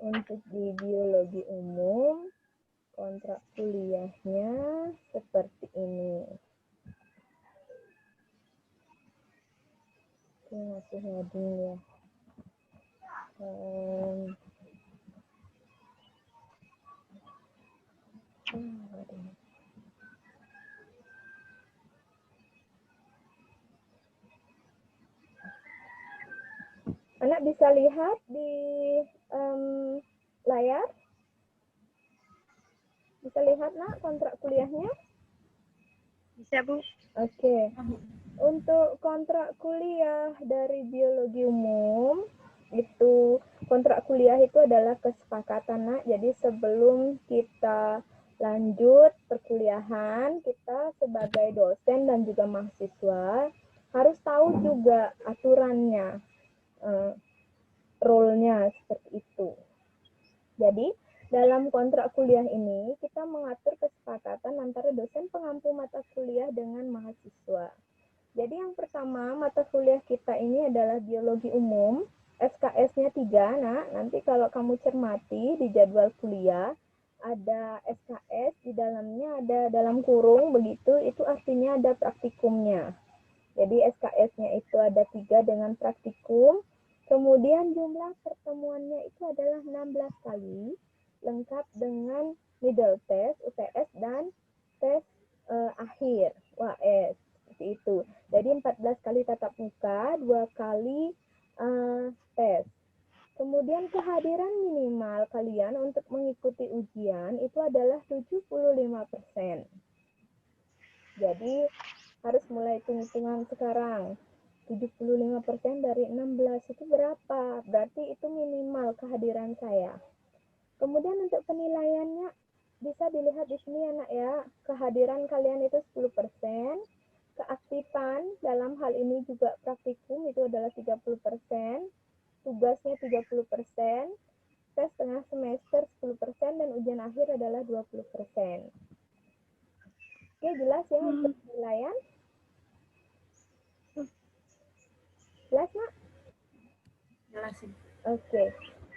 Untuk di biologi umum, kontrak kuliahnya seperti ini. Ini masih heading ya. Anak bisa lihat di layar? Bisa lihat nak kontrak kuliahnya? Bisa, Bu. Oke. Untuk kontrak kuliah dari biologi umum, itu kontrak kuliah itu adalah kesepakatan nak. Jadi sebelum kita lanjut perkuliahan, kita sebagai dosen dan juga mahasiswa harus tahu juga aturannya, role-nya seperti itu. Jadi dalam kontrak kuliah ini kita mengatur kesepakatan antara dosen pengampu mata kuliah dengan mahasiswa. Jadi yang pertama, mata kuliah kita ini adalah biologi umum, SKS-nya 3. Nah, nanti kalau kamu cermati di jadwal kuliah, ada SKS, di dalamnya ada dalam kurung begitu, itu artinya ada praktikumnya. Jadi SKS-nya itu ada 3 dengan praktikum, kemudian jumlah pertemuannya itu adalah 16 kali, lengkap dengan middle test, UTS, dan tes akhir, UAS. Seperti itu. Jadi 14 kali tatap muka, 2 kali tes. Kemudian kehadiran minimal kalian untuk mengikuti ujian itu adalah 75%. Jadi harus mulai hitung-hitungan sekarang. 75% dari 16 itu berapa? Berarti itu minimal kehadiran saya. Kemudian untuk penilaiannya bisa dilihat di sini anak ya. Kehadiran kalian itu 10%. Keaktifan dalam hal ini juga praktikum itu adalah 30%, tugasnya 30%, tes tengah semester 10%, dan ujian akhir adalah 20%. Oke, jelas ya untuk penilaian? Jelas, Nak? Jelas. Oke,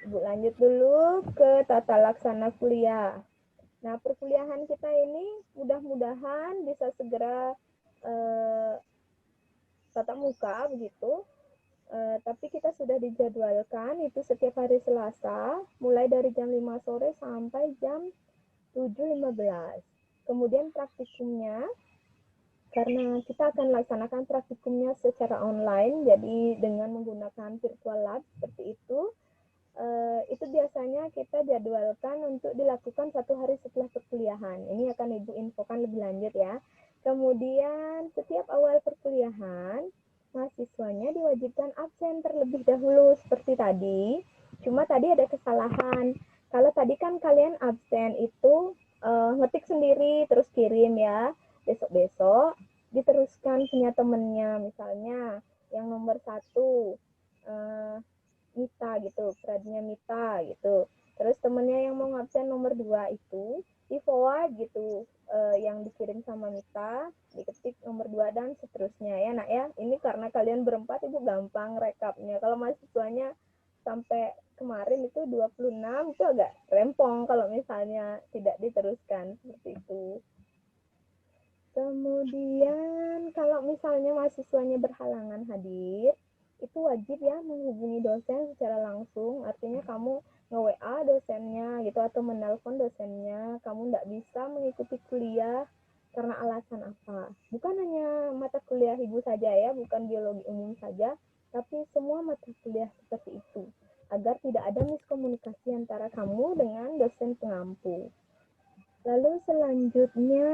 Ibu lanjut dulu ke tata laksana kuliah. Nah, perkuliahan kita ini mudah-mudahan bisa segera tatap muka begitu. Tapi kita sudah dijadwalkan itu setiap hari Selasa, mulai dari jam 5 sore sampai jam 7.15. Kemudian praktikumnya, karena kita akan laksanakan praktikumnya secara online, jadi dengan menggunakan virtual lab seperti itu biasanya kita jadwalkan untuk dilakukan 1 hari setelah perkuliahan. Ini akan Ibu infokan lebih lanjut ya. Kemudian setiap awal perkuliahan, mahasiswanya diwajibkan absen terlebih dahulu seperti tadi. Cuma tadi ada kesalahan. Kalau tadi kan kalian absen itu ngetik sendiri terus kirim ya. Besok-besok diteruskan punya temennya, misalnya yang nomor 1 Mita gitu, pradinya Mita gitu. Terus temennya yang mau ngabsen nomor 2 itu di forward gitu, yang dikirim sama Mita, diketik nomor 2 dan seterusnya ya nak ya. Ini karena kalian berempat itu gampang rekapnya. Kalau mahasiswanya sampai kemarin itu 26 itu agak rempong kalau misalnya tidak diteruskan seperti itu. Kemudian kalau misalnya mahasiswanya berhalangan hadir, itu wajib ya menghubungi dosen secara langsung. Artinya kamu nge-WA dosennya gitu atau menelpon dosennya, kamu tidak bisa mengikuti kuliah karena alasan apa. Bukan hanya mata kuliah Ibu saja ya, bukan biologi umum saja, tapi semua mata kuliah seperti itu. Agar tidak ada miskomunikasi antara kamu dengan dosen pengampu. Lalu selanjutnya,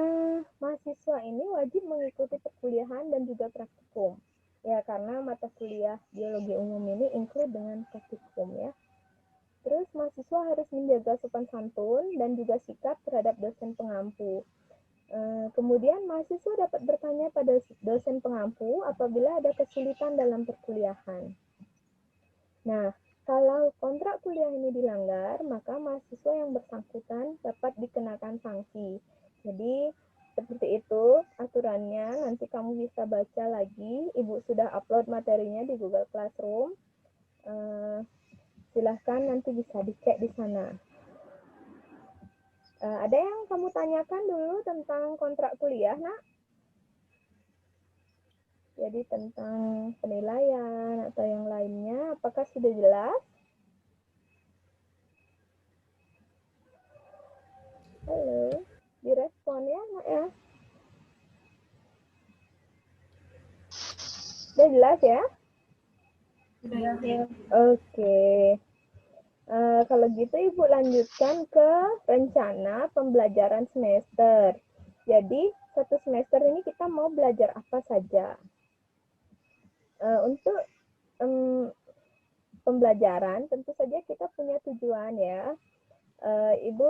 mahasiswa ini wajib mengikuti perkuliahan dan juga praktikum. Ya, karena mata kuliah biologi umum ini include dengan praktikum ya. Terus mahasiswa harus menjaga sopan santun dan juga sikap terhadap dosen pengampu. Kemudian mahasiswa dapat bertanya pada dosen pengampu apabila ada kesulitan dalam perkuliahan. Nah, kalau kontrak kuliah ini dilanggar, maka mahasiswa yang bersangkutan dapat dikenakan sanksi. Jadi, seperti itu aturannya. Nanti kamu bisa baca lagi. Ibu sudah upload materinya di Google Classroom. Silahkan nanti bisa dicek di sana. Ada yang kamu tanyakan dulu tentang kontrak kuliah, Nak? Jadi tentang penilaian atau yang lainnya, apakah sudah jelas? Halo, direspon ya, Nak ya? Sudah jelas ya? Sudah. Oke. Kalau gitu Ibu lanjutkan ke rencana pembelajaran semester. Jadi satu semester ini kita mau belajar apa saja. Untuk pembelajaran tentu saja kita punya tujuan ya. Ibu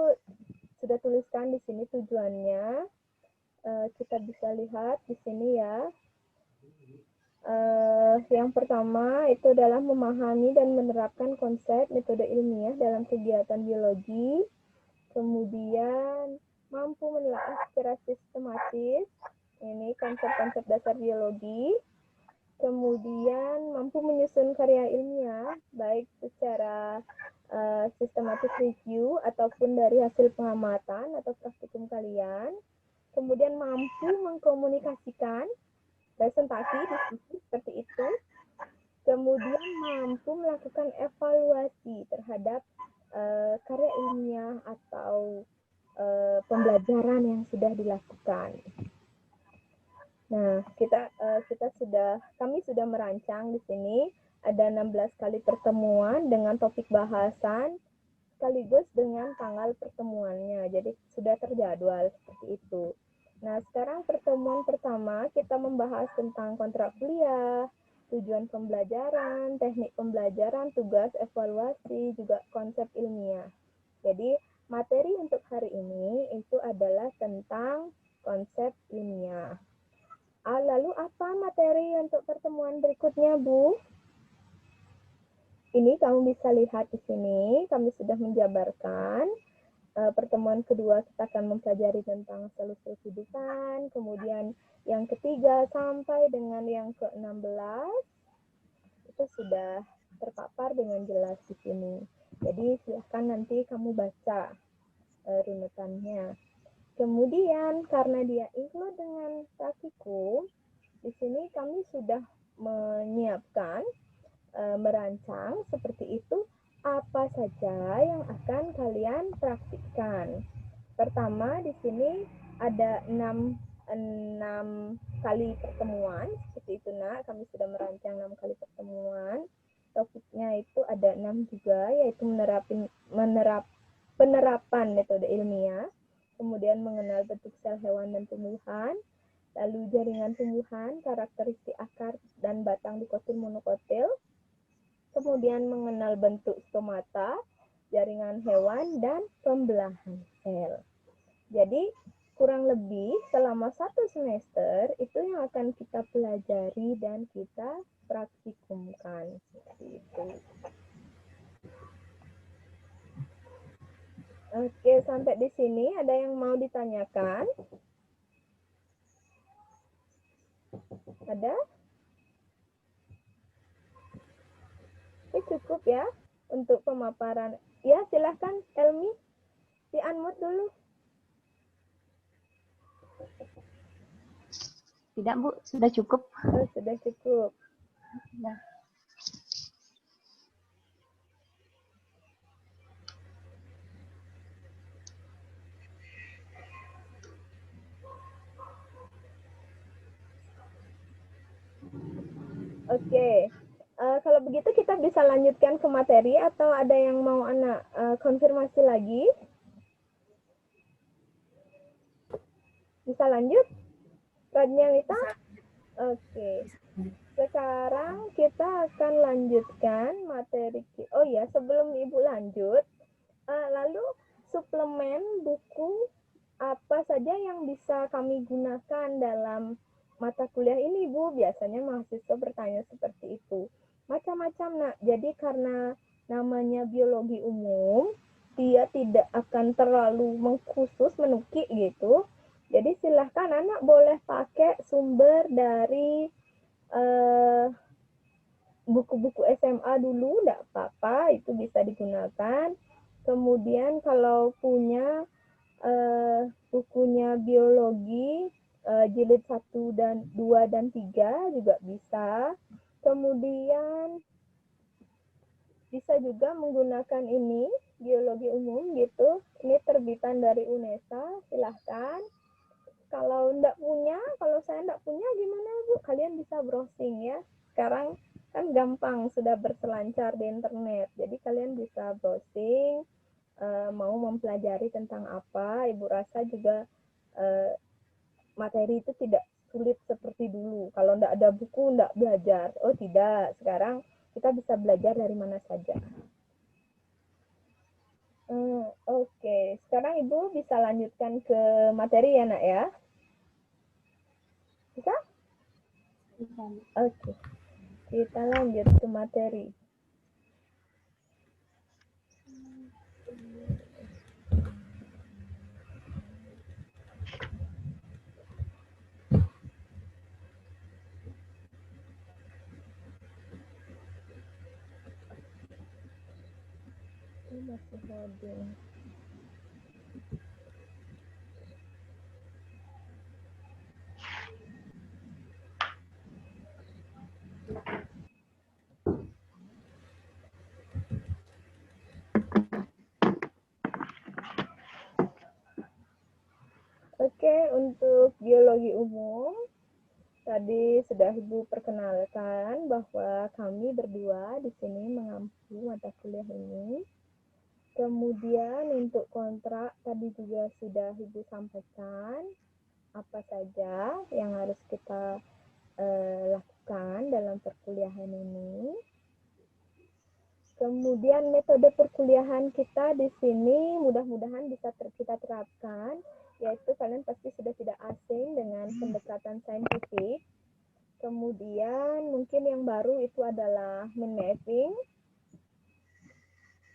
sudah tuliskan di sini tujuannya. Kita bisa lihat di sini ya. Yang pertama itu adalah memahami dan menerapkan konsep metode ilmiah dalam kegiatan biologi, kemudian mampu menelaah secara sistematis, ini konsep-konsep dasar biologi, kemudian mampu menyusun karya ilmiah, baik secara sistematis review ataupun dari hasil pengamatan atau praktikum kalian, kemudian mampu mengkomunikasikan presentasi, diskusi seperti itu, kemudian mampu melakukan evaluasi terhadap karya ilmiah atau pembelajaran yang sudah dilakukan. Nah, kami sudah merancang di sini ada 16 kali pertemuan dengan topik bahasan sekaligus dengan tanggal pertemuannya. Jadi sudah terjadwal seperti itu. Nah, sekarang pertemuan pertama kita membahas tentang kontrak kuliah, tujuan pembelajaran, teknik pembelajaran, tugas, evaluasi, juga konsep ilmiah. Jadi, materi untuk hari ini itu adalah tentang konsep ilmiah. Lalu apa materi untuk pertemuan berikutnya, Bu? Ini kamu bisa lihat di sini, kami sudah menjabarkan. Pertemuan kedua kita akan mempelajari tentang seluk-beluk kehidupan, kemudian yang ketiga sampai dengan yang ke-16 itu sudah terpapar dengan jelas di sini. Jadi silahkan nanti kamu baca runutannya. Kemudian karena dia include dengan praktikum, di sini kami sudah menyiapkan, merancang seperti itu apa saja yang akan kalian praktikkan. Pertama di sini ada 6 kali pertemuan seperti itu, Nak. Kami sudah merancang 6 kali pertemuan. Topiknya itu ada 6 juga, yaitu penerapan metode ilmiah, kemudian mengenal bentuk sel hewan dan tumbuhan, lalu jaringan tumbuhan, karakteristik akar dan batang dikotil monokotil, kemudian mengenal bentuk stomata, jaringan hewan, dan pembelahan sel. Jadi, kurang lebih selama 1 semester itu yang akan kita pelajari dan kita praktikumkan. Seperti itu. Oke, sampai di sini ada yang mau ditanyakan? Ada? Cukup ya untuk pemaparan. Ya, silahkan Elmi, di-unmute dulu. Tidak, Bu, sudah cukup. Oh, sudah cukup. Nah. Oke. Kalau begitu kita bisa lanjutkan ke materi atau ada yang mau anak konfirmasi lagi? Bisa lanjut? Radnyawita? Oke. Sekarang kita akan lanjutkan materi. Oh ya, sebelum Ibu lanjut, lalu suplemen buku apa saja yang bisa kami gunakan dalam mata kuliah ini, Bu? Biasanya mahasiswa bertanya seperti itu. Macam-macam, Nak. Jadi karena namanya biologi umum, dia tidak akan terlalu mengkhusus, menukik gitu. Jadi silahkan anak boleh pakai sumber dari buku-buku SMA dulu enggak apa-apa, itu bisa digunakan. Kemudian kalau punya bukunya biologi jilid 1 dan 2 dan 3 juga bisa. Kemudian bisa juga menggunakan ini biologi umum gitu. Ini terbitan dari UNESA, silahkan. Kalau saya enggak punya gimana Bu? Kalian bisa browsing ya. Sekarang kan gampang, sudah berselancar di internet. Jadi kalian bisa browsing, mau mempelajari tentang apa. Ibu rasa juga materi itu tidak sulit seperti dulu. Kalau enggak ada buku, enggak belajar. Oh tidak, sekarang kita bisa belajar dari mana saja. Oke. Sekarang Ibu bisa lanjutkan ke materi ya nak ya? Bisa? Bisa, Bu. Oke. Kita lanjut ke materi. Ini masih loading. Oke, untuk biologi umum, tadi sudah Ibu perkenalkan bahwa kami berdua di sini mengampu mata kuliah ini. Kemudian untuk kontrak tadi juga sudah Ibu sampaikan apa saja yang harus kita lakukan dalam perkuliahan ini. Kemudian metode perkuliahan kita di sini mudah-mudahan bisa kita terapkan, yaitu kalian pasti sudah tidak asing dengan pendekatan saintifik. Kemudian mungkin yang baru itu adalah mind mapping,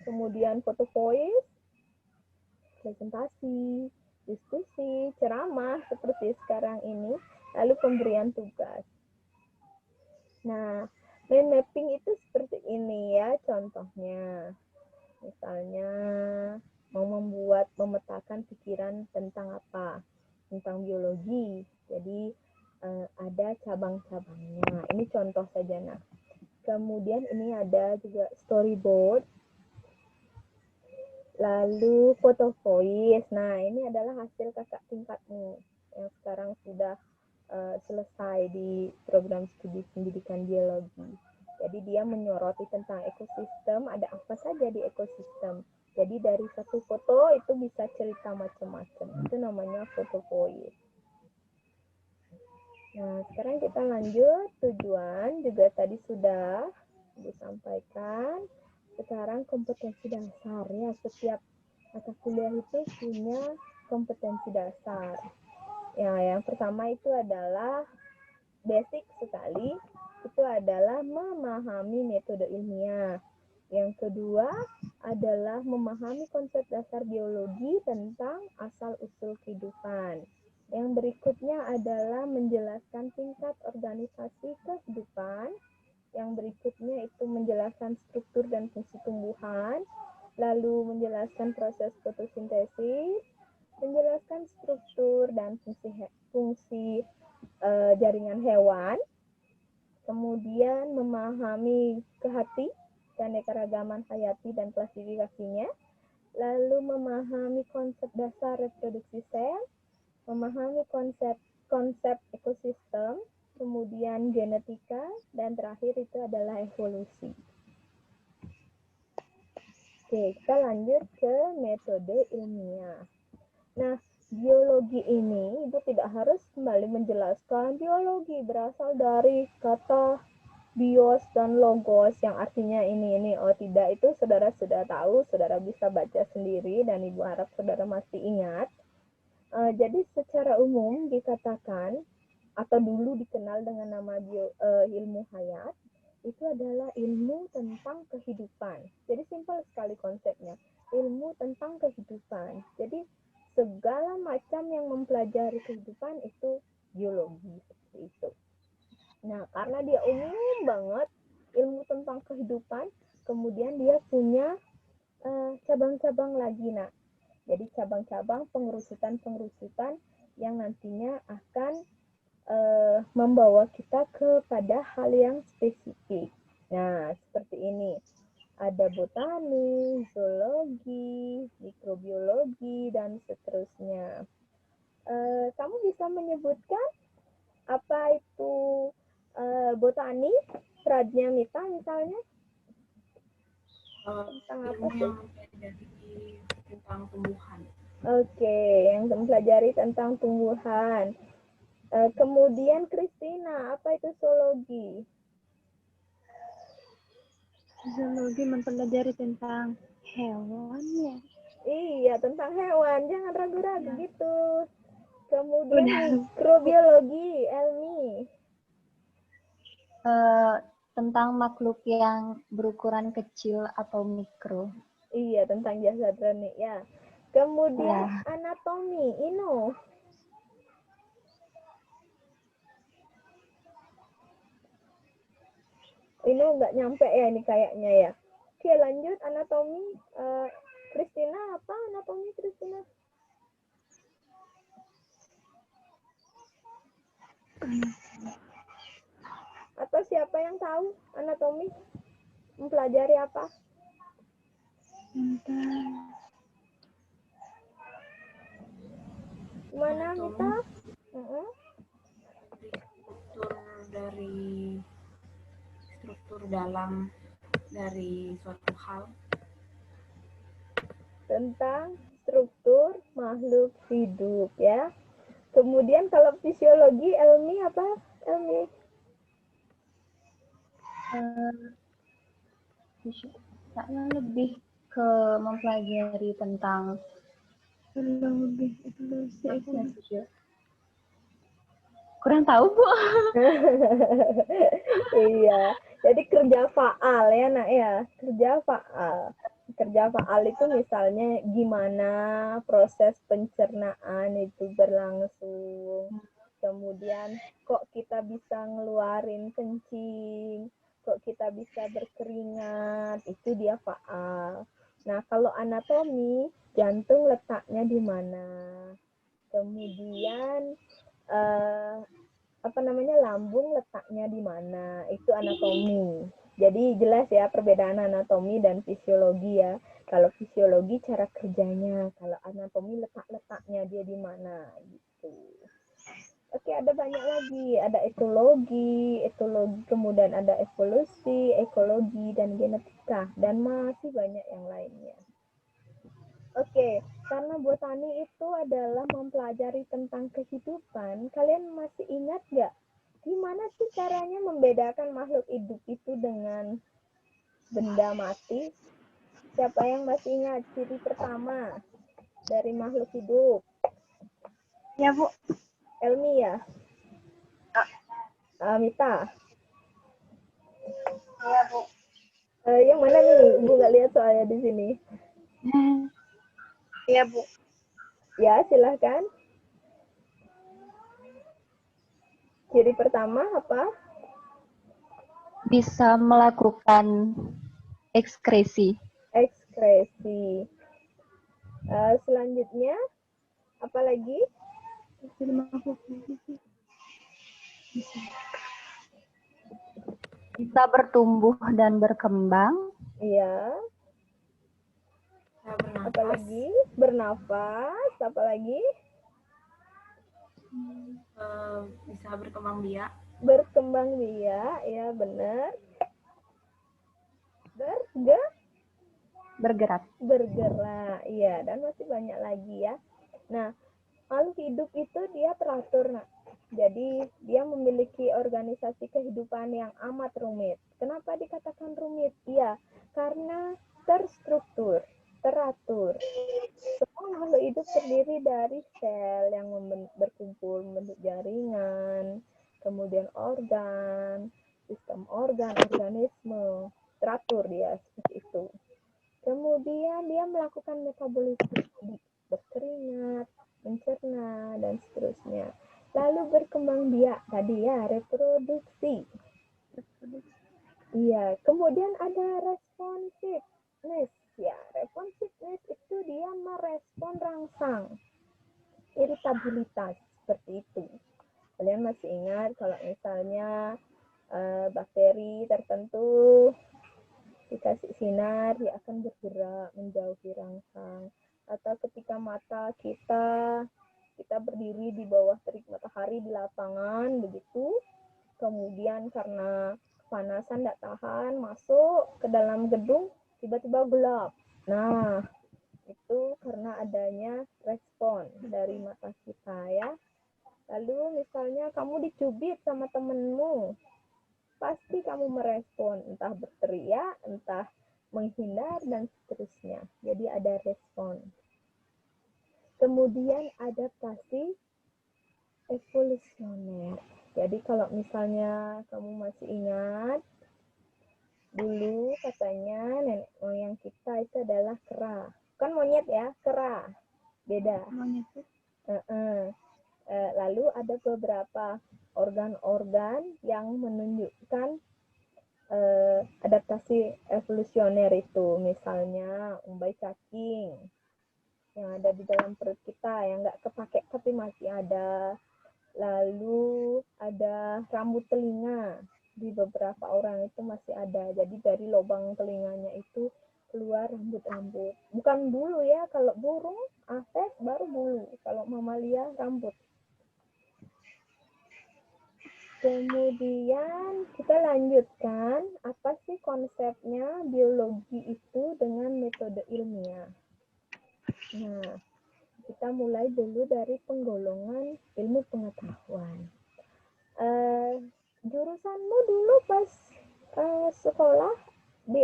kemudian foto voice, presentasi, diskusi, ceramah seperti sekarang ini, lalu pemberian tugas. Nah, mind mapping itu seperti ini ya contohnya. Misalnya mau memetakan pikiran tentang apa? Tentang biologi. Jadi ada cabang-cabangnya. Ini contoh saja nah. Kemudian ini ada juga storyboard. Lalu foto voice. Nah, ini adalah hasil kakak tingkatmu yang sekarang sudah selesai di program studi pendidikan biologi. Jadi dia menyoroti tentang ekosistem, ada apa saja di ekosistem. Jadi dari satu foto itu bisa cerita macam-macam. Itu namanya foto voice. Nah, sekarang kita lanjut. Tujuan juga tadi sudah disampaikan. Sekarang kompetensi dasar ya. Setiap mata kuliah itu punya kompetensi dasar. Ya, yang pertama itu adalah basic sekali, itu adalah memahami metode ilmiah. Yang kedua adalah memahami konsep dasar biologi tentang asal-usul kehidupan. Yang berikutnya adalah menjelaskan tingkat organisasi kehidupan. Yang berikutnya itu menjelaskan struktur dan fungsi tumbuhan, lalu menjelaskan proses fotosintesis, menjelaskan struktur dan fungsi jaringan hewan, kemudian memahami kehati, keanekaragaman hayati dan klasifikasinya, lalu memahami konsep dasar reproduksi sel, memahami konsep ekosistem, kemudian genetika, dan terakhir itu adalah evolusi. Oke, kita lanjut ke metode ilmiah. Nah, biologi ini Ibu tidak harus kembali menjelaskan biologi berasal dari kata bios dan logos yang artinya ini. Oh tidak, itu saudara sudah tahu, saudara bisa baca sendiri dan Ibu harap saudara masih ingat. Jadi secara umum dikatakan atau dulu dikenal dengan nama ilmu hayat, itu adalah ilmu tentang kehidupan. Jadi simpel sekali konsepnya, ilmu tentang kehidupan. Jadi segala macam yang mempelajari kehidupan itu biologi seperti itu. Nah, karena dia umum banget, ilmu tentang kehidupan, kemudian dia punya cabang-cabang lagi. Nah, jadi cabang-cabang pengurusan yang nantinya akan membawa kita kepada hal yang spesifik. Nah, seperti ini. Ada botani, zoologi, mikrobiologi, dan seterusnya. Kamu bisa menyebutkan apa itu botani? Radnya Mita misalnya? Tentang apa Ilmu sih? yang mempelajari tentang tumbuhan. Oke, yang mempelajari tentang tumbuhan. Kemudian Christina, apa itu zoologi? Zoologi mempelajari tentang hewan ya. Iya, tentang hewan. Jangan ragu-ragu gitu. Kemudian mikrobiologi, Elmi. Tentang makhluk yang berukuran kecil atau mikro. Iya, tentang jasad Rani ya. Kemudian anatomi, Ino. Ino nggak nyampe ya ini kayaknya ya. Oke, lanjut anatomi. Christina, apa anatomi Christina? Atau siapa yang tahu anatomi? Mempelajari apa? Gimana, Mita? Struktur dalam dari suatu hal. Tentang struktur makhluk hidup ya. Kemudian kalau fisiologi, Elmi apa? Elmi? Saya lebih ke mempelajari tentang kurang tahu Bu. Iya, jadi kerja faal ya nak ya, kerja faal. Kerja faal itu misalnya gimana proses pencernaan itu berlangsung, kemudian kok kita bisa ngeluarin kencing, kok kita bisa berkeringat, itu dia faal. Nah, kalau anatomi, jantung letaknya di mana, kemudian lambung letaknya di mana, itu anatomi. Jadi jelas ya perbedaan anatomi dan fisiologi ya. Kalau fisiologi cara kerjanya, kalau anatomi letaknya dia di mana gitu. Oke, ada banyak lagi, ada etologi, kemudian ada evolusi, ekologi, dan genetika, dan masih banyak yang lainnya. Oke, karena botani itu adalah mempelajari tentang kehidupan, kalian masih ingat nggak? Gimana sih caranya membedakan makhluk hidup itu dengan benda mati? Siapa yang masih ingat ciri pertama dari makhluk hidup? Ya Bu. Elmi ya? Mita? Ya Bu. Yang mana nih? Ibu nggak lihat soalnya di sini. Ya Bu. Ya, silahkan. Ciri pertama apa? Bisa melakukan ekskresi. Ekskresi. Selanjutnya, apa lagi? Bisa bertumbuh dan berkembang. Iya. Apa lagi? Bernafas. Apa lagi? Bisa berkembang biak. Berkembang biak, ya benar. Bergerak. Bergerak, iya. Dan masih banyak lagi ya. Nah, makhluk hidup itu dia teratur, nak. Jadi dia memiliki organisasi kehidupan yang amat rumit. Kenapa dikatakan rumit? Iya, karena terstruktur, teratur. Semua makhluk hidup terdiri dari sel yang berkumpul membentuk jaringan, kemudian organ, sistem organ, organisme, teratur dia seperti itu. Kemudian dia melakukan metabolisme, berkeringat, mencerna, dan seterusnya. Lalu berkembang biak tadi ya, reproduksi. Iya, kemudian ada responsiveness. Ya, responsiveness itu dia merespon rangsang, iritabilitas, seperti itu. Kalian masih ingat kalau misalnya bakteri tertentu dikasih sinar, dia akan bergerak menjauhi rangsang. Atau ketika mata kita berdiri di bawah terik matahari di lapangan, begitu. Kemudian karena kepanasan tidak tahan, masuk ke dalam gedung, tiba-tiba gelap. Nah, itu karena adanya respon dari mata kita ya. Lalu misalnya kamu dicubit sama temenmu, pasti kamu merespon, entah berteriak, entah menghindar, dan seterusnya. Jadi ada respon. Kemudian adaptasi evolusioner. Jadi kalau misalnya kamu masih ingat, dulu katanya nenek moyang kita itu adalah kera. Kan monyet ya, kera. Beda. Monyet tuh. Lalu ada beberapa organ-organ yang menunjukkan adaptasi evolusioner itu. Misalnya umbai cacing yang ada di dalam perut kita, yang nggak kepake tapi masih ada. Lalu ada rambut telinga, di beberapa orang itu masih ada. Jadi dari lubang telinganya itu keluar rambut-rambut. Bukan bulu ya, kalau burung, aves baru bulu. Kalau mamalia rambut. Kemudian kita lanjutkan, apa sih konsepnya biologi itu dengan metode ilmiah. Nah, kita mulai dulu dari penggolongan ilmu pengetahuan. Jurusanmu dulu pas sekolah di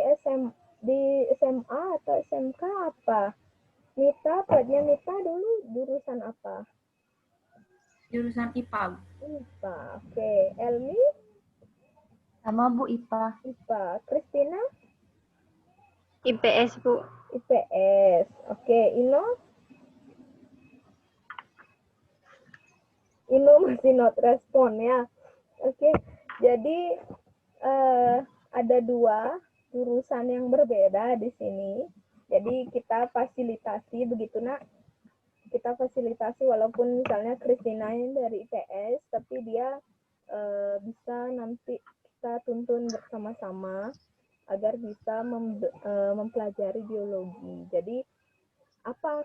SMA atau SMK apa? Nita, Nita dulu jurusan apa? Jurusan IPA. IPA, oke. Elmi? Sama Bu IPA. IPA. Christina? IPS, Bu. IPS. Oke, Ino? Ino masih not respon ya. Oke, jadi ada dua jurusan yang berbeda di sini. Jadi kita fasilitasi begitu nak. Kita fasilitasi walaupun misalnya Christina yang dari IPS, tapi dia bisa nanti kita tuntun bersama-sama agar bisa mempelajari biologi. Jadi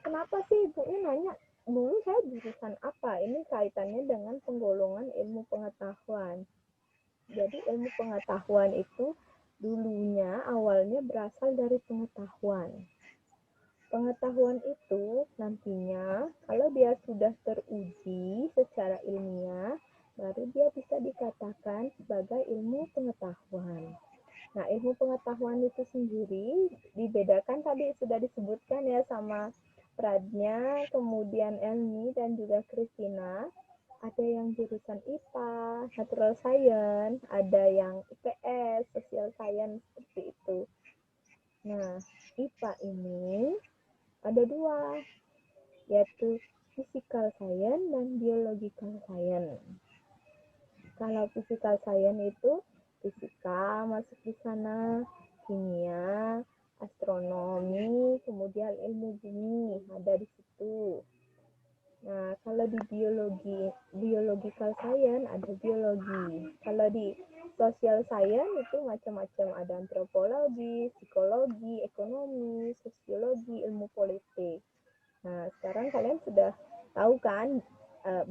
kenapa sih ibunya nanya dulu saya jurusan apa? Ini kaitannya dengan penggolongan ilmu pengetahuan. Jadi ilmu pengetahuan itu dulunya awalnya berasal dari pengetahuan. Pengetahuan itu nantinya kalau dia sudah teruji secara ilmiah, baru dia bisa dikatakan sebagai ilmu pengetahuan. Nah, ilmu pengetahuan itu sendiri dibedakan tadi sudah disebutkan ya sama Pradnya, kemudian Elmi dan juga Christina. Ada yang jurusan IPA, Natural Science, ada yang IPS, Social Science, seperti itu. Nah, IPA ini ada dua, yaitu Physical Science dan Biological Science. Kalau Physical Science itu fisika masuk di sana, kimia, astronomi, kemudian ilmu bumi ada di situ. Nah, kalau di biological science ada biologi. Kalau di social science itu macam-macam, ada antropologi, psikologi, ekonomi, sosiologi, ilmu politik. Nah, sekarang kalian sudah tahu kan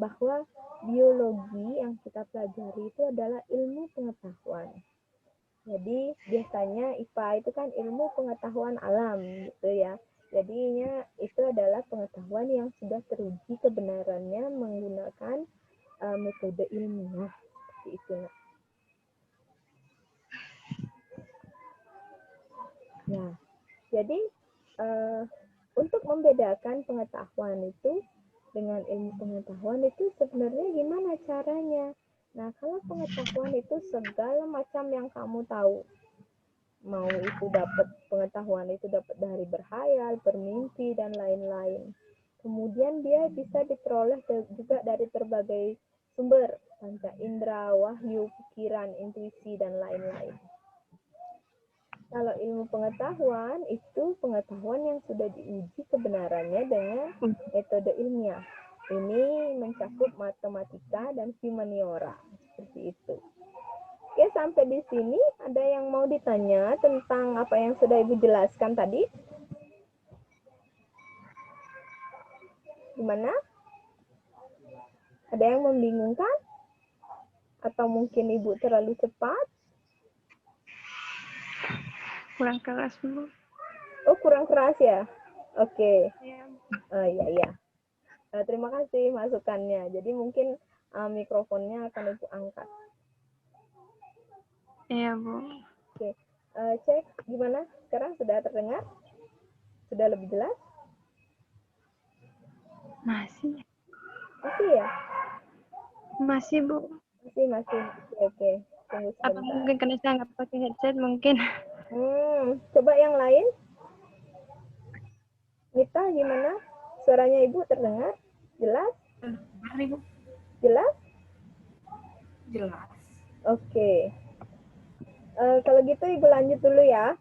bahwa biologi yang kita pelajari itu adalah ilmu pengetahuan. Jadi biasanya IPA itu kan ilmu pengetahuan alam gitu ya. Jadinya itu adalah pengetahuan yang sudah teruji kebenarannya menggunakan metode ilmiah seperti itu. Nah, jadi untuk membedakan pengetahuan itu dengan ilmu pengetahuan itu sebenarnya gimana caranya? Nah, kalau pengetahuan itu segala macam yang kamu tahu. Mau itu dapat pengetahuan itu dapat dari berhayal, bermimpi, dan lain-lain. Kemudian dia bisa diperoleh juga dari berbagai sumber, panca indera, wahyu, pikiran, intuisi, dan lain-lain. Kalau ilmu pengetahuan itu pengetahuan yang sudah diuji kebenarannya dengan metode ilmiah. Ini mencakup matematika dan humaniora. Seperti itu. Oke, sampai di sini ada yang mau ditanya tentang apa yang sudah Ibu jelaskan tadi? Gimana? Ada yang membingungkan? Atau mungkin Ibu terlalu cepat? Kurang keras, Bu. Oh, kurang keras ya? Oke. Ya. Iya. Terima kasih masukannya. Jadi mungkin mikrofonnya akan Ibu angkat. Iya, Bu. Oke. Cek gimana? Sekarang sudah terdengar? Sudah lebih jelas? Masih. Masih ya? Masih, Bu. Masih. Oke. Tunggu Apa sebentar. mungkin karena saya nggak pakai headset mungkin? Coba yang lain. Mita gimana? Suaranya Ibu terdengar? Jelas? Terdengar, Ibu? Jelas? Jelas. Oke. Kalau gitu Ibu lanjut dulu ya.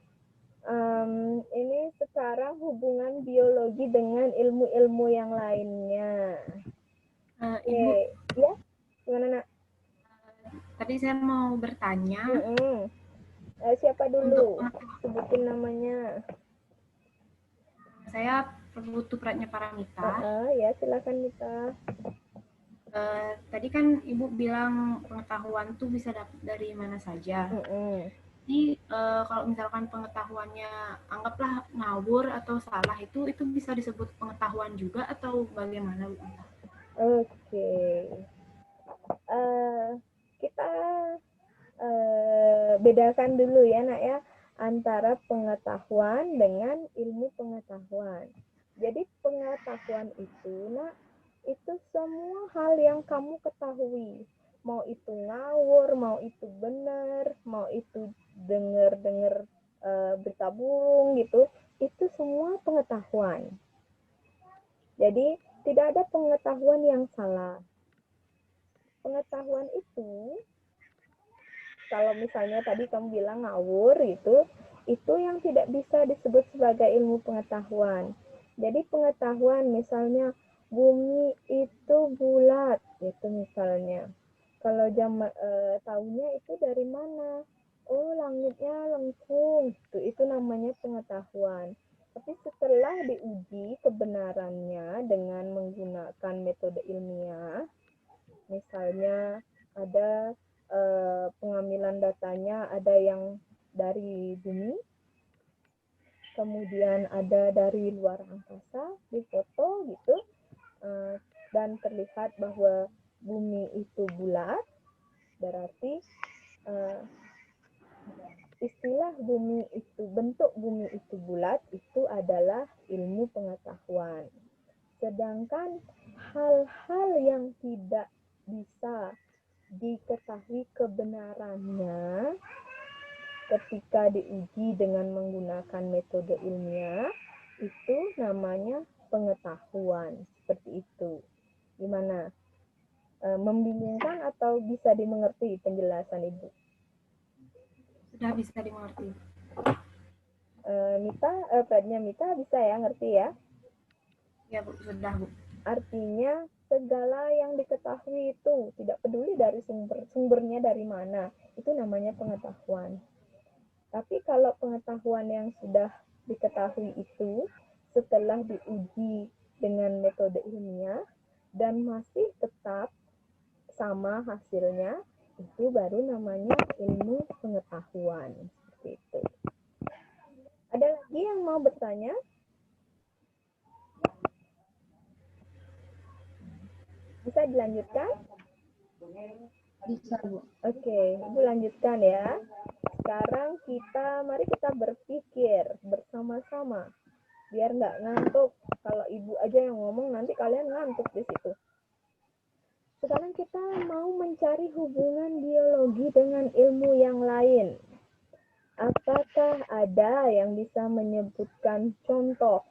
Ini sekarang hubungan biologi dengan ilmu-ilmu yang lainnya. Ibu, Ya, gimana nak? tadi saya mau bertanya Siapa dulu? untuk Sebutin namanya. saya Perbutu Pratnya Paramita. Ya, silakan Mita. Tadi kan Ibu bilang pengetahuan tuh bisa dapat dari mana saja. Jadi kalau misalkan pengetahuannya anggaplah ngawur atau salah itu bisa disebut pengetahuan juga atau bagaimana, Bu? Oke. Kita bedakan dulu ya nak ya antara pengetahuan dengan ilmu pengetahuan. Jadi pengetahuan itu nak itu semua hal yang kamu ketahui. Mau itu ngawur, mau itu benar, mau itu dengar berita burung gitu, itu semua pengetahuan. Jadi tidak ada pengetahuan yang salah. Pengetahuan itu kalau misalnya tadi kamu bilang ngawur itu yang tidak bisa disebut sebagai ilmu pengetahuan. Jadi pengetahuan misalnya bumi itu bulat gitu misalnya. Kalau tahunya itu dari mana? Oh, langitnya lengkung. Itu namanya pengetahuan. Tapi setelah diuji kebenarannya dengan menggunakan metode ilmiah, misalnya ada pengambilan datanya ada yang dari bumi, kemudian ada dari luar angkasa di foto gitu, dan terlihat bahwa bumi itu bulat, berarti istilah bumi itu, bentuk bumi itu bulat itu adalah ilmu pengetahuan. Sedangkan hal-hal yang tidak bisa diketahui kebenarannya ketika diuji dengan menggunakan metode ilmiah itu namanya pengetahuan. Seperti itu. Gimana? Membingungkan atau bisa dimengerti penjelasan Ibu? Sudah bisa dimengerti. Mita bisa ya ngerti ya? Ya, Bu, sudah, Bu. Artinya segala yang diketahui itu tidak peduli dari sumbernya dari mana, itu namanya pengetahuan. Tapi kalau pengetahuan yang sudah diketahui itu setelah diuji dengan metode ilmiah dan masih tetap sama hasilnya, itu baru namanya ilmu pengetahuan. Seperti itu. Ada lagi yang mau bertanya? Bisa dilanjutkan? Bisa, Bu. Oke, Ibu lanjutkan ya. Sekarang mari kita berpikir bersama-sama. Biar nggak ngantuk. Kalau Ibu aja yang ngomong, nanti kalian ngantuk di situ. Sekarang kita mau mencari hubungan biologi dengan ilmu yang lain. Apakah ada yang bisa menyebutkan contoh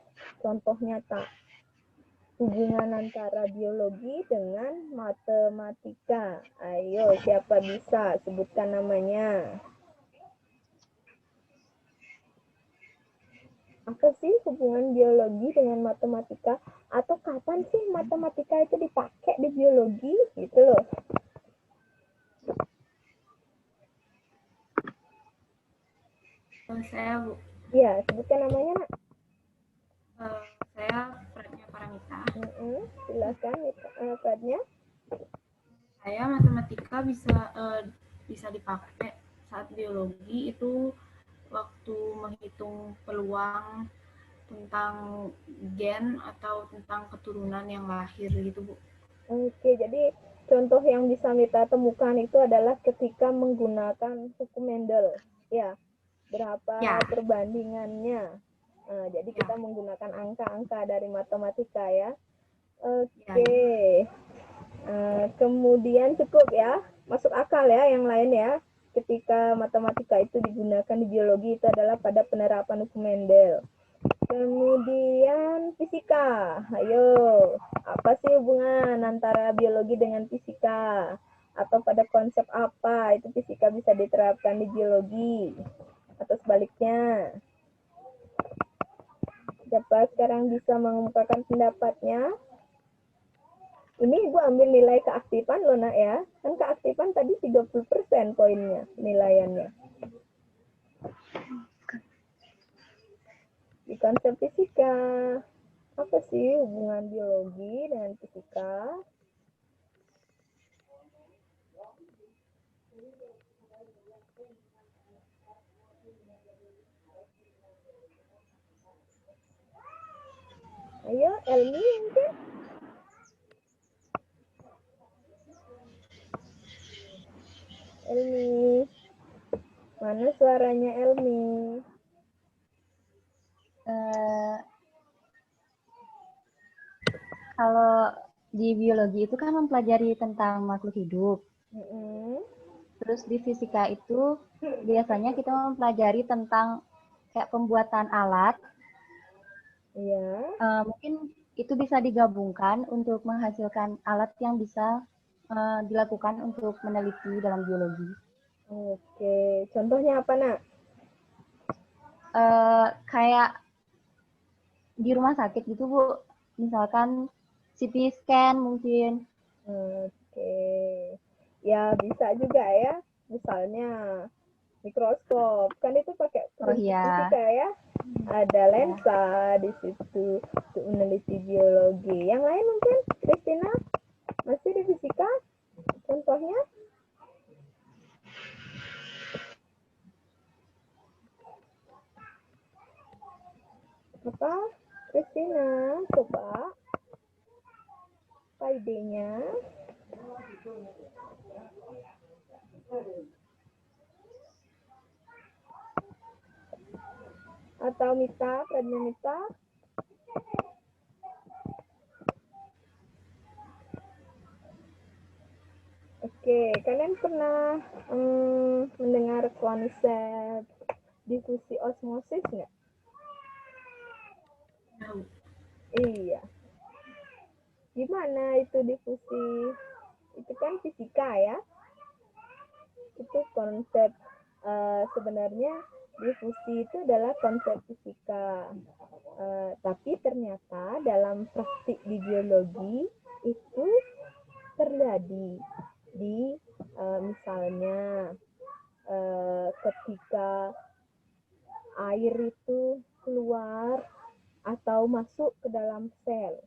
nyata hubungan antara biologi dengan matematika? Ayo, siapa bisa sebutkan namanya? Apa sih hubungan biologi dengan matematika? Atau kapan sih matematika itu dipakai di biologi? Gitu loh. Saya, Bu. Iya, sebutkan namanya, Nak. Saya Pratnya Paramita. Silakan, Pratnya. Saya matematika bisa dipakai saat biologi itu waktu menghitung peluang tentang gen atau tentang keturunan yang lahir gitu, Bu. Oke, jadi contoh yang bisa kita temukan itu adalah ketika menggunakan hukum Mendel. Ya, berapa perbandingannya. Jadi kita menggunakan angka-angka dari matematika ya. Oke. Kemudian cukup ya, masuk akal ya yang lain ya. Ketika matematika itu digunakan di biologi itu adalah pada penerapan hukum Mendel. Kemudian fisika. Ayo, apa sih hubungan antara biologi dengan fisika? Atau pada konsep apa itu fisika bisa diterapkan di biologi? Atau sebaliknya? Siapa sekarang bisa mengungkapkan pendapatnya? Ini Ibu ambil nilai keaktifan loh, Nak ya. Kan keaktifan tadi 30% poinnya, penilaiannya. Di konsep fisika, apa sih hubungan biologi dengan fisika? Ayo, Elmi mungkin? Elmi. Mana suaranya Elmi? Kalau di biologi itu kan mempelajari tentang makhluk hidup. Terus di fisika itu biasanya kita mempelajari tentang kayak pembuatan alat. Iya. Mungkin itu bisa digabungkan untuk menghasilkan alat yang bisa dilakukan untuk meneliti dalam biologi. Oke, contohnya apa, Nak? Kayak di rumah sakit gitu, Bu. Misalkan CT scan mungkin. Oke. Ya, bisa juga ya. Misalnya mikroskop. Kan itu pakai fisika ya. Ada lensa di situ untuk meneliti biologi. Yang lain mungkin, Christina? Masih di fisika? Contohnya? Apa? Christina, coba. Apa idenya? Atau Mita, Pradnya Mita? Oke, kalian pernah mendengar konsep difusi osmosis nggak? Iya. Gimana itu difusi? Itu kan fisika ya. Itu konsep sebenarnya difusi itu adalah konsep fisika. Tapi ternyata dalam praktik di biologi itu terjadi di misalnya ketika air itu keluar atau masuk ke dalam sel,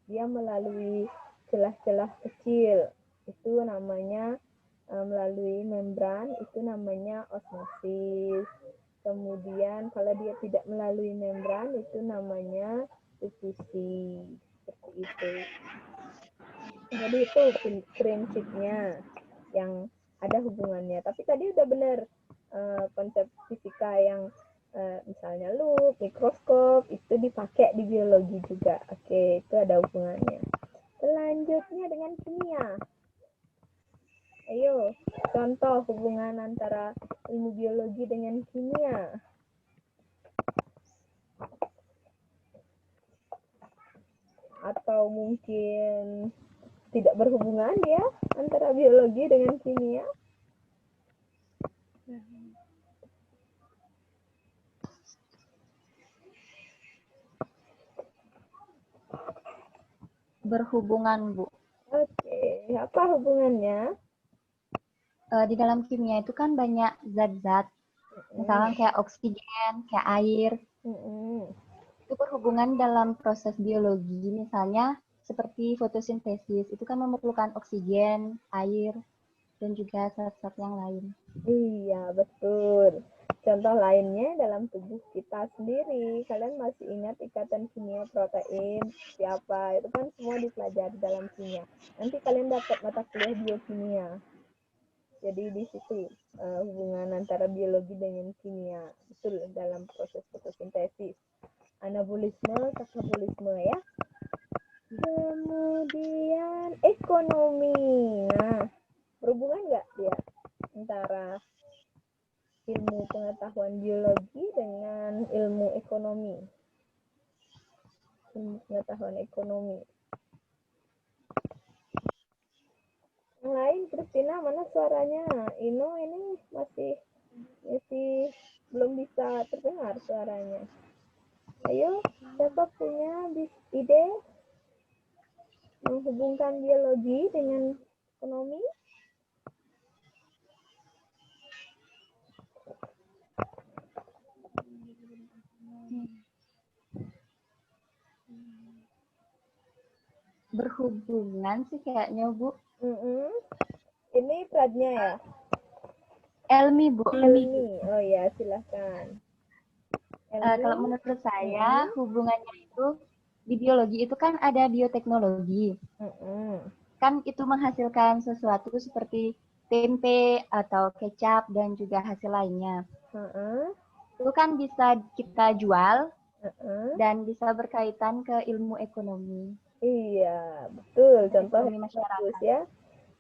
dia melalui celah-celah kecil, itu namanya melalui membran, itu namanya osmosis. Kemudian kalau dia tidak melalui membran, itu namanya difusi. Seperti itu. Jadi itu prinsipnya yang ada hubungannya. Tapi tadi udah benar konsep fisika yang misalnya loop, mikroskop, itu dipakai di biologi juga. Oke, itu ada hubungannya. Selanjutnya dengan kimia. Ayo, contoh hubungan antara ilmu biologi dengan kimia. Atau mungkin tidak berhubungan ya antara biologi dengan kimia? Berhubungan, Bu. Oke, apa hubungannya? Di dalam kimia itu kan banyak zat-zat, misalnya kayak oksigen, kayak air. Itu berhubungan dalam proses biologi, misalnya seperti fotosintesis, itu kan memerlukan oksigen, air, dan juga zat-zat yang lain. Iya, betul. Contoh lainnya dalam tubuh kita sendiri. Kalian masih ingat ikatan kimia protein, siapa? Itu kan semua dipelajari dalam kimia. Nanti kalian dapat mata kuliah biokimia. Jadi di situ hubungan antara biologi dengan kimia. Betul, dalam proses fotosintesis. Anabolisme, katabolisme ya. Kemudian ekonomi. Nah, berhubungan nggak dia antara ilmu pengetahuan biologi dengan ilmu ekonomi? Ilmu pengetahuan ekonomi. Yang lain, Christina, mana suaranya? Ino ini masih belum bisa terdengar suaranya. Ayo, siapa punya ide menghubungkan biologi dengan ekonomi? Berhubungan sih kayaknya, Bu. Ini Pradnya ya? Elmi, Bu. Elmi. Oh ya, silahkan. Kalau menurut saya, hubungannya itu di biologi itu kan ada bioteknologi. Kan itu menghasilkan sesuatu seperti tempe atau kecap dan juga hasil lainnya. Itu kan bisa kita jual dan bisa berkaitan ke ilmu ekonomi. Iya, betul. Contoh ekonomi masyarakat. Bagus ya.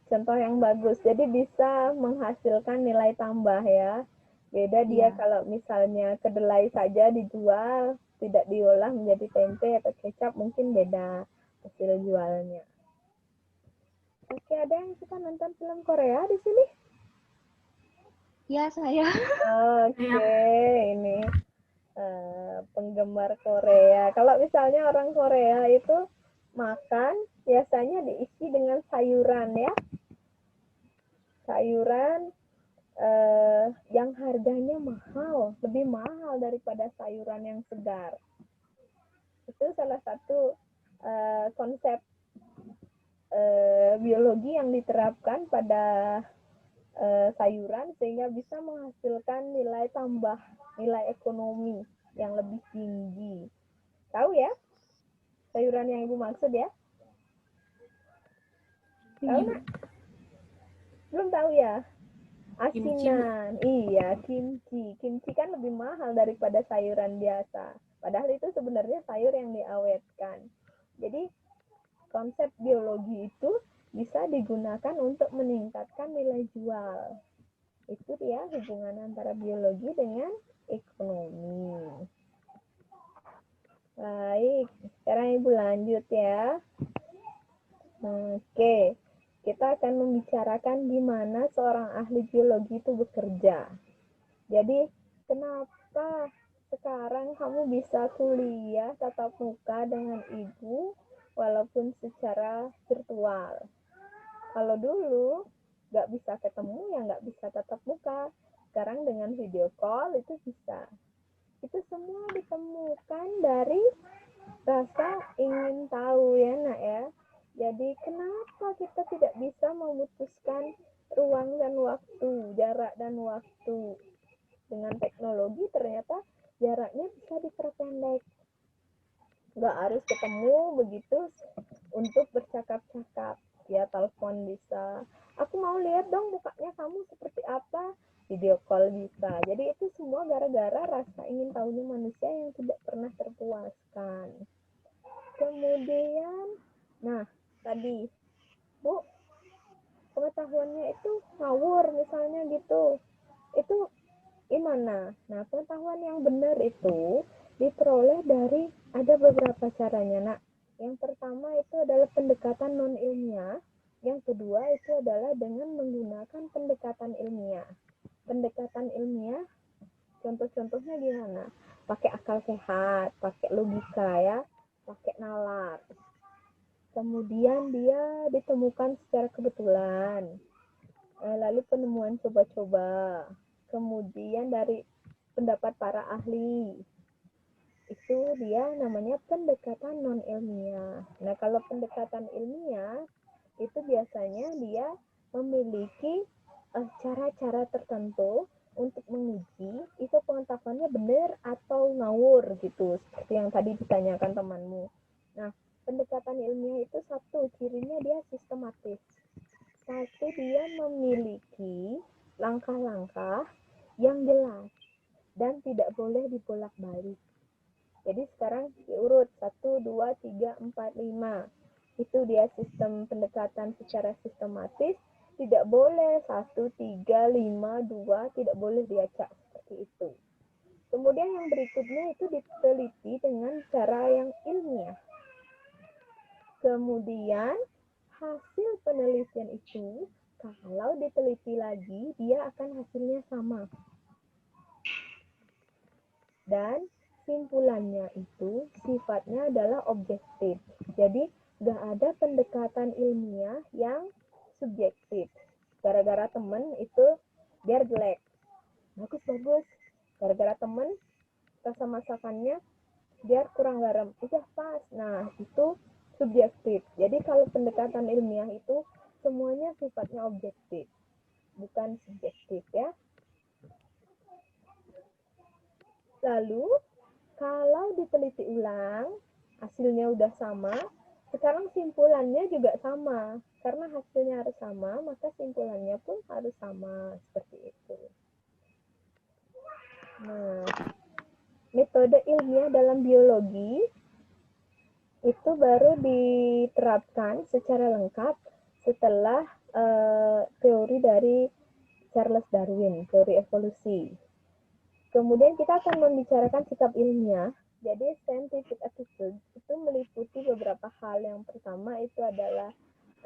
Contoh yang bagus. Jadi bisa menghasilkan nilai tambah ya. Beda dia kalau misalnya kedelai saja dijual, tidak diolah menjadi tempe atau kecap, mungkin beda hasil jualnya. Oke, ada yang suka nonton film Korea di sini? Ya, saya. Oke, ini penggemar Korea. Kalau misalnya orang Korea itu makan, biasanya diisi dengan sayuran ya. Sayuran yang harganya mahal, lebih mahal daripada sayuran yang segar. Itu salah satu konsep biologi yang diterapkan pada sayuran sehingga bisa menghasilkan nilai tambah, nilai ekonomi yang lebih tinggi. Tahu ya sayuran yang Ibu maksud ya? Tahu nggak? Belum tahu ya? Asinan. Iya, kimchi. Kimchi kan lebih mahal daripada sayuran biasa. Padahal itu sebenarnya sayur yang diawetkan. Jadi konsep biologi itu bisa digunakan untuk meningkatkan nilai jual. Itu dia hubungan antara biologi dengan ekonomi. Baik, sekarang Ibu lanjut ya. Oke, kita akan membicarakan gimana seorang ahli biologi itu bekerja. Jadi, kenapa sekarang kamu bisa kuliah tatap muka dengan Ibu walaupun secara virtual? Kalau dulu nggak bisa ketemu, ya nggak bisa tatap muka. Sekarang dengan video call itu bisa. Itu semua ditemukan dari rasa ingin tahu ya nak ya. Jadi kenapa kita tidak bisa memutuskan ruang dan waktu, jarak dan waktu. Dengan teknologi ternyata jaraknya bisa diperpendek. Nggak harus ketemu begitu untuk bercakap-cakap. Ya telepon bisa. Aku mau lihat dong mukanya kamu seperti apa. Video call bisa. Jadi itu semua gara-gara rasa ingin tahunya manusia yang tidak pernah terpuaskan. Kemudian, nah tadi, Bu, pengetahuannya itu ngawur misalnya gitu. Itu gimana? Nah, pengetahuan yang benar itu diperoleh dari ada beberapa caranya, nak. Yang pertama itu adalah pendekatan non-ilmiah. Yang kedua itu adalah dengan menggunakan pendekatan ilmiah. Pendekatan ilmiah, contoh-contohnya gimana? Pakai akal sehat, pakai logika ya, pakai nalar. Kemudian dia ditemukan secara kebetulan. Lalu penemuan coba-coba. Kemudian dari pendapat para ahli. Itu dia namanya pendekatan non-ilmiah. Nah, kalau pendekatan ilmiah, itu biasanya dia memiliki cara-cara tertentu untuk menguji itu pengetahuannya benar atau ngawur gitu, seperti yang tadi ditanyakan temanmu. Nah, pendekatan ilmiah itu satu, cirinya dia sistematis. Satu, dia memiliki langkah-langkah yang jelas dan tidak boleh dibolak-balik. Jadi sekarang diurut 1, 2, 3, 4, 5. Itu dia sistem pendekatan secara sistematis. Tidak boleh 1, 3, 5, 2, tidak boleh diacak seperti itu. Kemudian yang berikutnya itu diteliti dengan cara yang ilmiah. Kemudian hasil penelitian itu kalau diteliti lagi dia akan hasilnya sama. Dan simpulannya itu sifatnya adalah objektif. Jadi nggak ada pendekatan ilmiah yang subjektif. Gara-gara temen itu biar jelek. Bagus-bagus. Gara-gara temen rasa masakannya biar kurang garam. Udah pas. Nah, itu subjektif. Jadi kalau pendekatan ilmiah itu semuanya sifatnya objektif. Bukan subjektif ya. Lalu, kalau diteliti ulang, hasilnya udah sama, sekarang simpulannya juga sama. Karena hasilnya harus sama, maka simpulannya pun harus sama. Seperti itu. Nah, metode ilmiah dalam biologi itu baru diterapkan secara lengkap setelah teori dari Charles Darwin, teori evolusi. Kemudian kita akan membicarakan sikap ilmiah. Jadi scientific attitude itu meliputi beberapa hal. Yang pertama itu adalah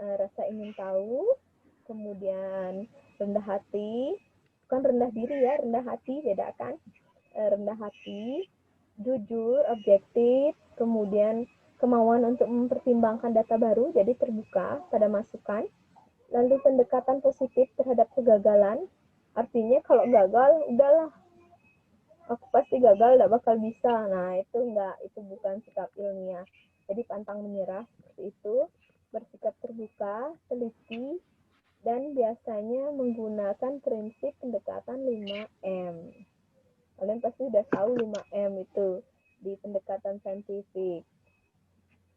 rasa ingin tahu, kemudian rendah hati, bukan rendah diri ya, rendah hati, bedakan. Rendah hati, jujur, objektif, kemudian kemauan untuk mempertimbangkan data baru, jadi terbuka pada masukan. Lalu pendekatan positif terhadap kegagalan, artinya kalau gagal, udahlah, aku pasti gagal, tidak bakal bisa. Nah, itu enggak, itu bukan sikap ilmiah. Jadi pantang menyerah, seperti itu. Bersikap terbuka, teliti, dan biasanya menggunakan prinsip pendekatan 5M. Kalian pasti sudah tahu 5M itu di pendekatan saintifik.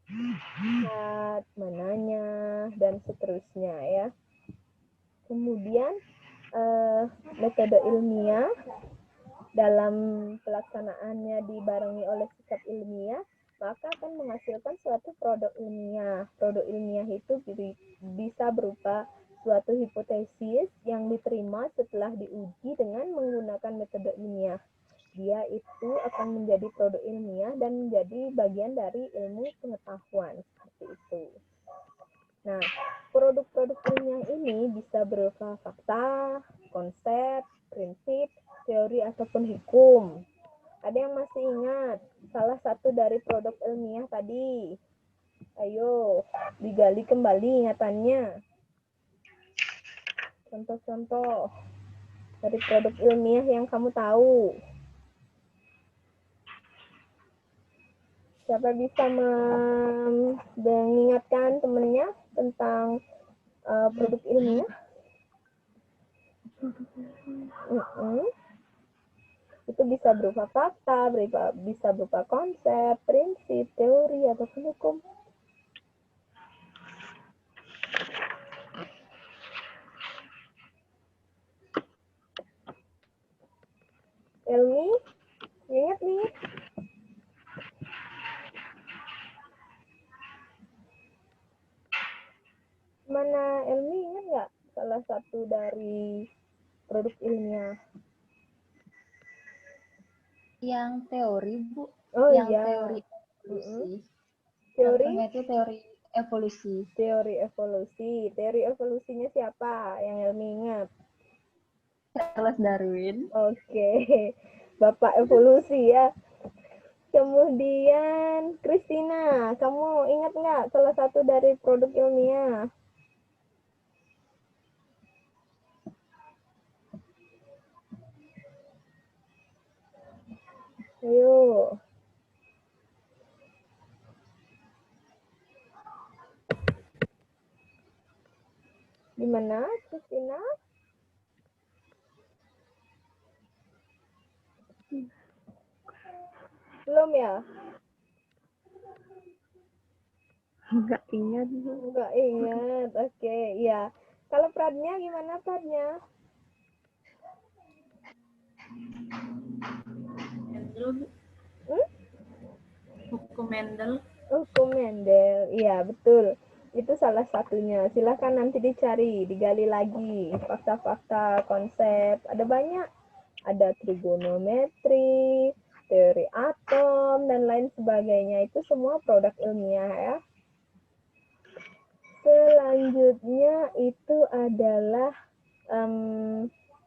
Lihat, mananya, dan seterusnya ya. Kemudian, metode ilmiah dalam pelaksanaannya dibarengi oleh sikap ilmiah, maka akan menghasilkan suatu produk ilmiah. Produk ilmiah itu bisa berupa suatu hipotesis yang diterima setelah diuji dengan menggunakan metode ilmiah. Dia itu akan menjadi produk ilmiah dan menjadi bagian dari ilmu pengetahuan, seperti itu. Nah, produk-produk ilmiah ini bisa berupa fakta, konsep, prinsip, teori ataupun hukum. Ada yang masih ingat salah satu dari produk ilmiah tadi? Ayo, digali kembali ingatannya. Contoh-contoh dari produk ilmiah yang kamu tahu. Siapa bisa mengingatkan temannya tentang produk ilmiah? Itu bisa berupa fakta, bisa berupa konsep, prinsip, teori, ataupun hukum. Elmi, ingat nih? Mana Elmi ingat nggak salah satu dari produk ilmiah? Yang teori, Bu. Oh yang iya. Teori evolusi. Teori? Contohnya itu teori evolusi. Teori evolusi. Teori evolusinya siapa yang Elmi ingat? Charles Darwin. Oke. Bapak evolusi ya. Kemudian Christina, kamu ingat ingat nggak salah satu dari produk ilmiah? Ayo. Gimana, Christina? Belum ya? Enggak ingat, Bu. Enggak ingat. Oke, iya. Kalau Pradnya gimana, Pradnya? Mendel, hukum Mendel. Hukum Mendel, iya betul. Itu salah satunya. Silahkan nanti dicari, digali lagi. Fakta-fakta, konsep, ada banyak. Ada trigonometri, teori atom, dan lain sebagainya. Itu semua produk ilmiah ya. Selanjutnya itu adalah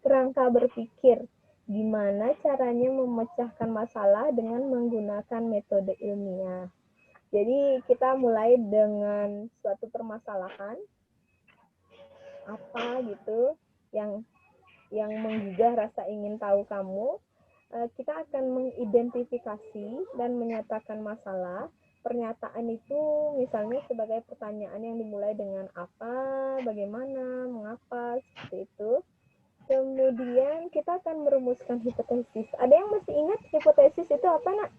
kerangka berpikir. Gimana caranya memecahkan masalah dengan menggunakan metode ilmiah. Jadi kita mulai dengan suatu permasalahan apa gitu yang menggugah rasa ingin tahu kamu. Kita akan mengidentifikasi dan menyatakan masalah. Pernyataan itu misalnya sebagai pertanyaan yang dimulai dengan apa, bagaimana, mengapa, seperti itu. Kemudian kita akan merumuskan hipotesis. Ada yang masih ingat hipotesis itu apa, Nak?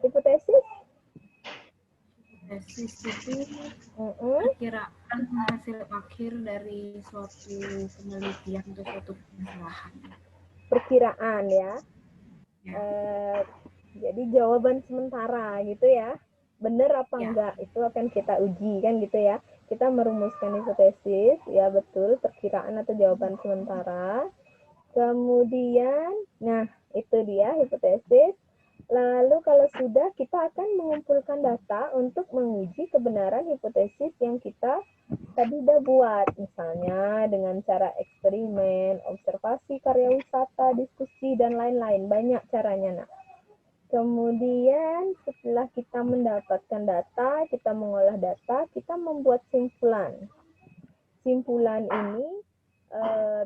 Hipotesis? Tesis itu perkiraan hasil akhir dari suatu penelitian atau suatu permasalahan. Perkiraan ya. Jadi jawaban sementara gitu ya. Benar apa enggak itu akan kita uji kan gitu ya. Kita merumuskan hipotesis, ya betul, perkiraan atau jawaban sementara. Kemudian, nah itu dia hipotesis. Lalu kalau sudah, kita akan mengumpulkan data untuk menguji kebenaran hipotesis yang kita tadi udah buat. Misalnya dengan cara eksperimen, observasi, karya wisata, diskusi, dan lain-lain. Banyak caranya, Nak. Kemudian setelah kita mendapatkan data, kita mengolah data, kita membuat simpulan. Simpulan ini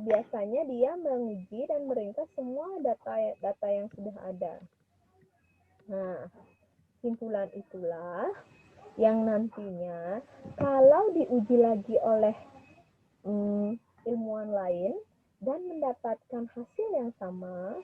biasanya dia menguji dan meringkas semua data yang sudah ada. Nah, simpulan itulah yang nantinya kalau diuji lagi oleh ilmuwan lain dan mendapatkan hasil yang sama,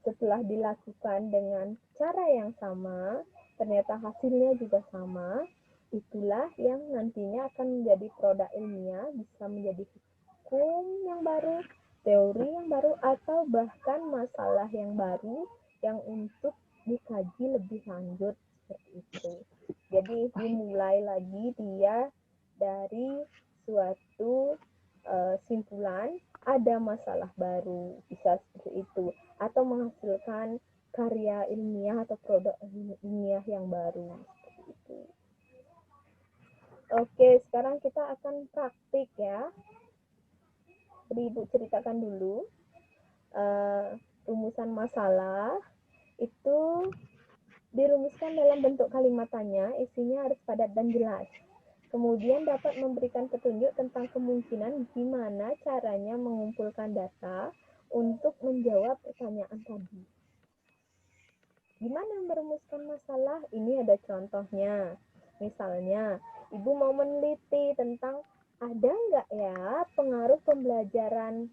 setelah dilakukan dengan cara yang sama, ternyata hasilnya juga sama, itulah yang nantinya akan menjadi produk ilmiah, bisa menjadi hukum yang baru, teori yang baru, atau bahkan masalah yang baru yang untuk dikaji lebih lanjut seperti itu. Jadi dimulai lagi dia dari suatu simpulan, ada masalah baru, bisa seperti itu, atau menghasilkan karya ilmiah atau produk ilmiah yang baru seperti itu. Oke, sekarang kita akan praktik ya. Jadi Ibu ceritakan dulu rumusan masalah. Itu dirumuskan dalam bentuk kalimat tanya, isinya harus padat dan jelas. Kemudian dapat memberikan petunjuk tentang kemungkinan gimana caranya mengumpulkan data untuk menjawab pertanyaan tadi. Gimana merumuskan masalah? Ini ada contohnya. Misalnya, Ibu mau meneliti tentang ada nggak ya pengaruh pembelajaran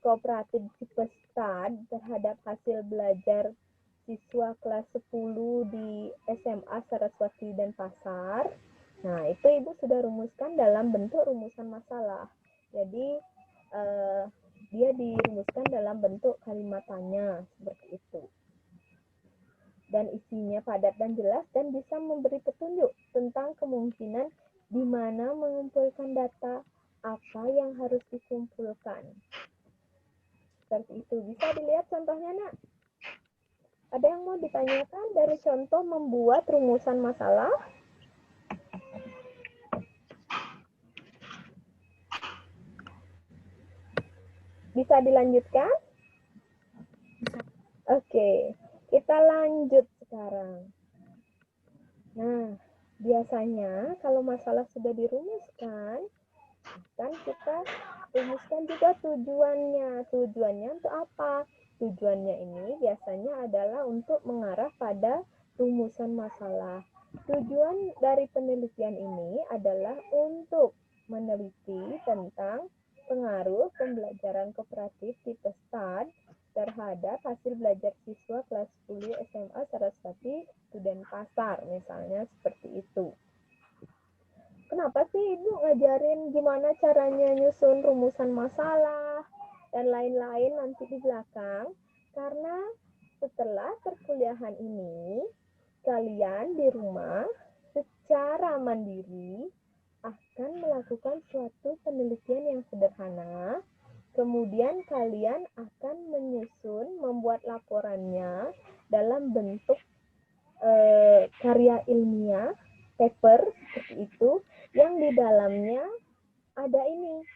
kooperatif tipe STAD terhadap hasil belajar siswa kelas 10 di SMA Saraswati dan Pasar. Nah, itu Ibu sudah rumuskan dalam bentuk rumusan masalah. Jadi, dia dirumuskan dalam bentuk kalimat tanya, seperti itu. Dan isinya padat dan jelas dan bisa memberi petunjuk tentang kemungkinan di mana mengumpulkan data, apa yang harus dikumpulkan. Seperti itu. Bisa dilihat contohnya, Nak? Ada yang mau ditanyakan dari contoh membuat rumusan masalah? Bisa dilanjutkan? Oke, kita lanjut sekarang. Nah, biasanya kalau masalah sudah dirumuskan, kan kita rumuskan juga tujuannya. Tujuannya untuk apa? Tujuannya ini biasanya adalah untuk mengarah pada rumusan masalah. Tujuan dari penelitian ini adalah untuk meneliti tentang pengaruh pembelajaran kooperatif tipe STAD terhadap hasil belajar siswa kelas 10 SMA Saraswati Studen Pasar, misalnya seperti itu. Kenapa sih Ibu ngajarin gimana caranya nyusun rumusan masalah dan lain-lain nanti di belakang? Karena setelah perkuliahan ini, kalian di rumah secara mandiri akan melakukan suatu penelitian yang sederhana. Kemudian kalian akan menyusun, membuat laporannya dalam bentuk karya ilmiah, paper seperti itu, yang di dalamnya ada ini,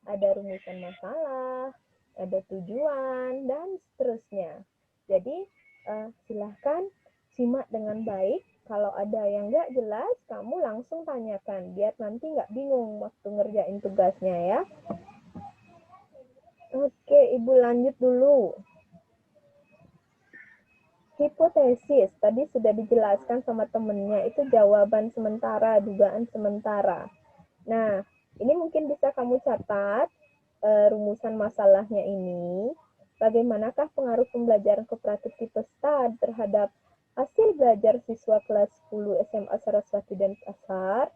ada rumusan masalah, ada tujuan, dan seterusnya. Jadi silahkan simak dengan baik. Kalau ada yang nggak jelas, kamu langsung tanyakan, biar nanti nggak bingung waktu ngerjain tugasnya ya. Oke, Ibu lanjut dulu. Hipotesis, tadi sudah dijelaskan sama temennya, itu jawaban sementara, dugaan sementara. Nah, ini mungkin bisa kamu catat rumusan masalahnya ini. Bagaimanakah pengaruh pembelajaran kooperatif tipe STAD terhadap hasil belajar siswa kelas 10 SMA Saraswati dan Pasar,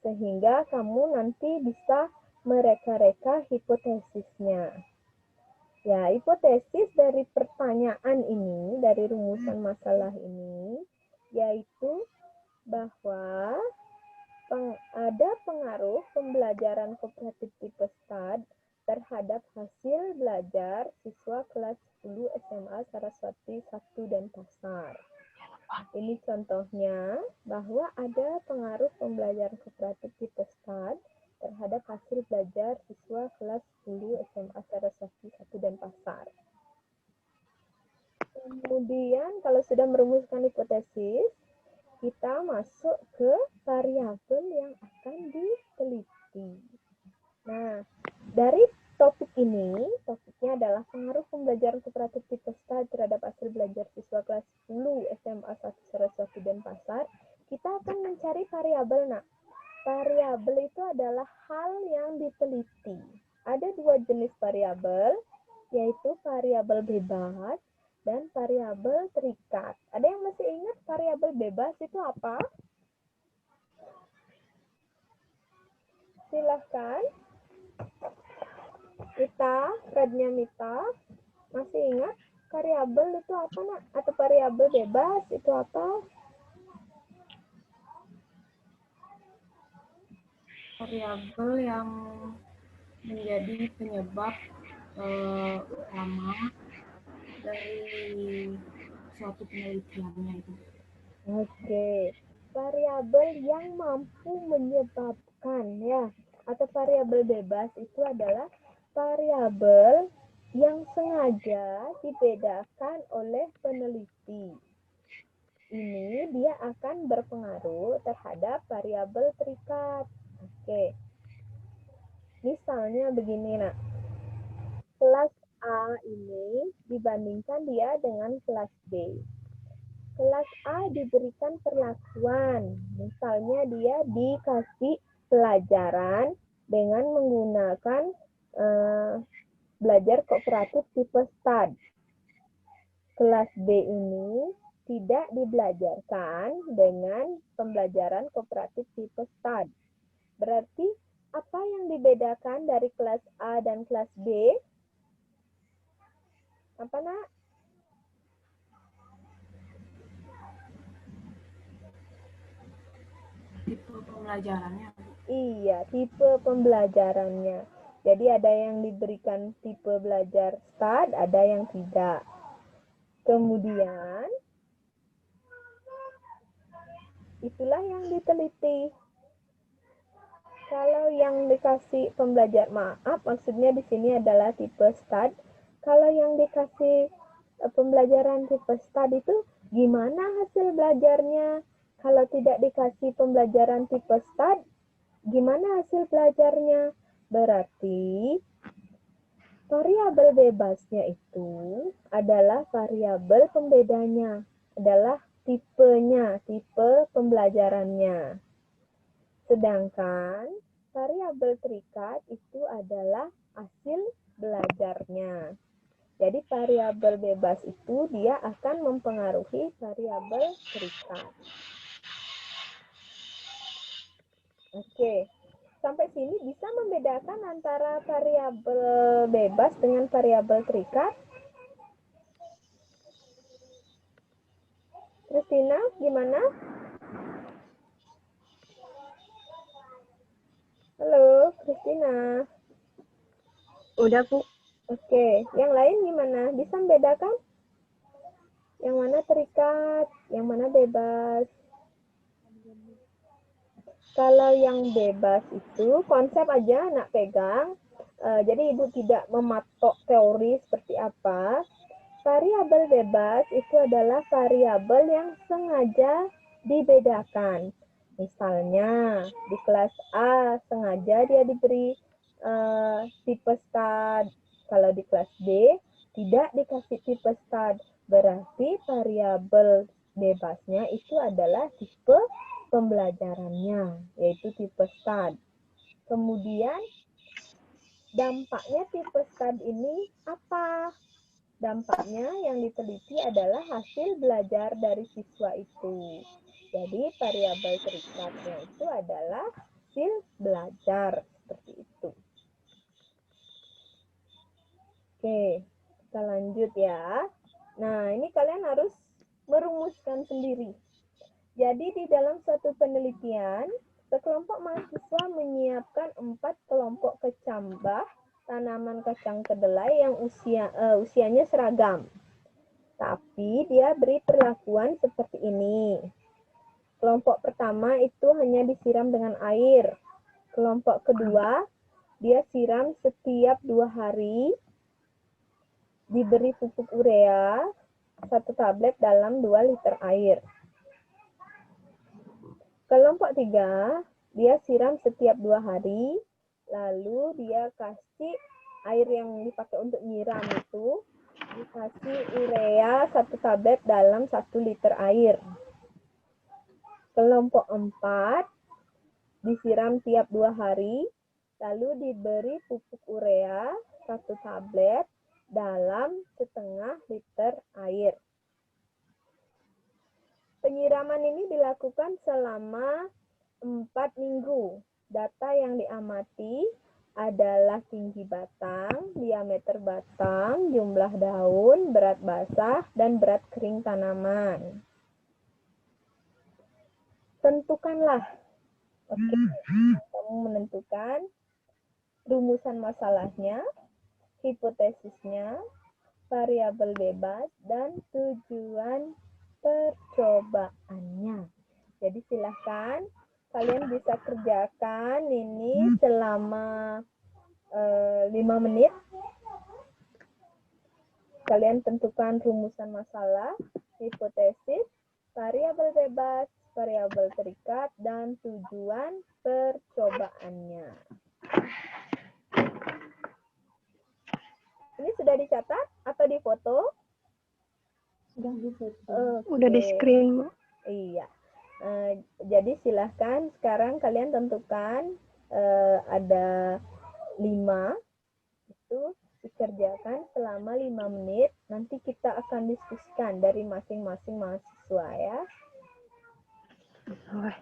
sehingga kamu nanti bisa mereka-reka hipotesisnya. Ya, hipotesis dari pertanyaan ini, dari rumusan masalah ini, yaitu bahwa ada pengaruh pembelajaran kooperatif tipe STAD terhadap hasil belajar siswa kelas 10 SMA Saraswati 1 dan Pasar. Ini contohnya bahwa ada pengaruh pembelajaran kooperatif tipe STAD terhadap hasil belajar siswa kelas 10 SMA Saraswati 1 dan Pasar. Kemudian kalau sudah merumuskan hipotesis, kita masuk ke variabel yang akan diteliti. Nah, dari topik ini, topiknya adalah pengaruh pembelajaran kooperatif tipe STAD terhadap hasil belajar siswa kelas 10 SMA 1 Saraswati dan Pasar, kita akan mencari variabel. Nah, variabel itu adalah hal yang diteliti. Ada dua jenis variabel, yaitu variabel bebas dan variabel terikat. Ada yang masih ingat variabel bebas itu apa? Silahkan. Frednya Mita, masih ingat variabel itu apa, Nak? Atau variabel bebas itu apa? Variabel yang menjadi penyebab utama dari suatu penelitiannya itu. Oke, variabel yang mampu menyebabkan ya, atau variabel bebas itu adalah variabel yang sengaja dibedakan oleh peneliti. Ini dia akan berpengaruh terhadap variabel terikat. Oke. Misalnya begini, Nak. Kelas A ini dibandingkan dia dengan kelas B. Kelas A diberikan perlakuan. Misalnya dia dikasih pelajaran dengan menggunakan belajar kooperatif tipe STAD. Kelas B ini tidak dibelajarkan dengan pembelajaran kooperatif tipe STAD. Berarti apa yang dibedakan dari kelas A dan kelas B? Apa, Nak? Tipe pembelajarannya. Iya, tipe pembelajarannya. Jadi ada yang diberikan tipe belajar STAD, ada yang tidak. Kemudian, itulah yang diteliti. Kalau yang dikasih maksudnya di sini adalah tipe STAD. Kalau yang dikasih pembelajaran tipe STAD itu gimana hasil belajarnya? kalau tidak dikasih pembelajaran tipe STAD, gimana hasil belajarnya? Berarti variabel bebasnya itu adalah variabel pembedanya, adalah tipenya, tipe pembelajarannya. Sedangkan variabel terikat itu adalah hasil belajarnya. Jadi variabel bebas itu dia akan mempengaruhi variabel terikat. Oke, sampai sini bisa membedakan antara variabel bebas dengan variabel terikat? Christina, gimana? Halo, Christina. Udah, Bu. Oke, yang lain gimana? Bisa membedakan? Yang mana terikat, yang mana bebas? Kalau yang bebas itu konsep aja anak pegang. Jadi Ibu tidak mematok teori seperti apa. Variabel bebas itu adalah variabel yang sengaja dibedakan. Misalnya di kelas A sengaja dia diberi tipe STAD. Kalau di kelas B tidak dikasih tipe STAD. Berarti variabel bebasnya itu adalah tipe pembelajarannya, yaitu tipe STAD. Kemudian dampaknya tipe STAD ini apa? Dampaknya yang diteliti adalah hasil belajar dari siswa itu. Jadi variabel terikatnya itu adalah hasil belajar, seperti itu. Oke, kita lanjut ya. Nah, ini kalian harus merumuskan sendiri. Jadi di dalam suatu penelitian, sekelompok mahasiswa menyiapkan 4 kelompok kecambah tanaman kacang kedelai yang usianya seragam. Tapi dia beri perlakuan seperti ini. Kelompok pertama itu hanya disiram dengan air. Kelompok kedua, dia siram setiap 2 hari, diberi pupuk urea 1 tablet dalam 2 liter air. Kelompok 3, dia siram setiap 2 hari, lalu dia kasih air yang dipakai untuk nyiram itu, dikasih urea 1 tablet dalam 1 liter air. Kelompok 4, disiram tiap 2 hari, lalu diberi pupuk urea 1 tablet dalam setengah liter air. Penyiraman ini dilakukan selama 4 minggu. Data yang diamati adalah tinggi batang, diameter batang, jumlah daun, berat basah, dan berat kering tanaman. Tentukanlah. Oke, kamu menentukan rumusan masalahnya, hipotesisnya, variabel bebas, dan tujuan percobaannya. Jadi silahkan kalian bisa kerjakan ini selama 5 menit. Kalian tentukan rumusan masalah, hipotesis, variabel bebas, variabel terikat, dan tujuan percobaannya. Ini sudah dicatat atau difoto? Sudah difoto. Udah di screen, Bu. Iya. Jadi silahkan sekarang kalian tentukan ada 5 itu dikerjakan selama 5 menit. Nanti kita akan diskusikan dari masing-masing mahasiswa ya. Oke.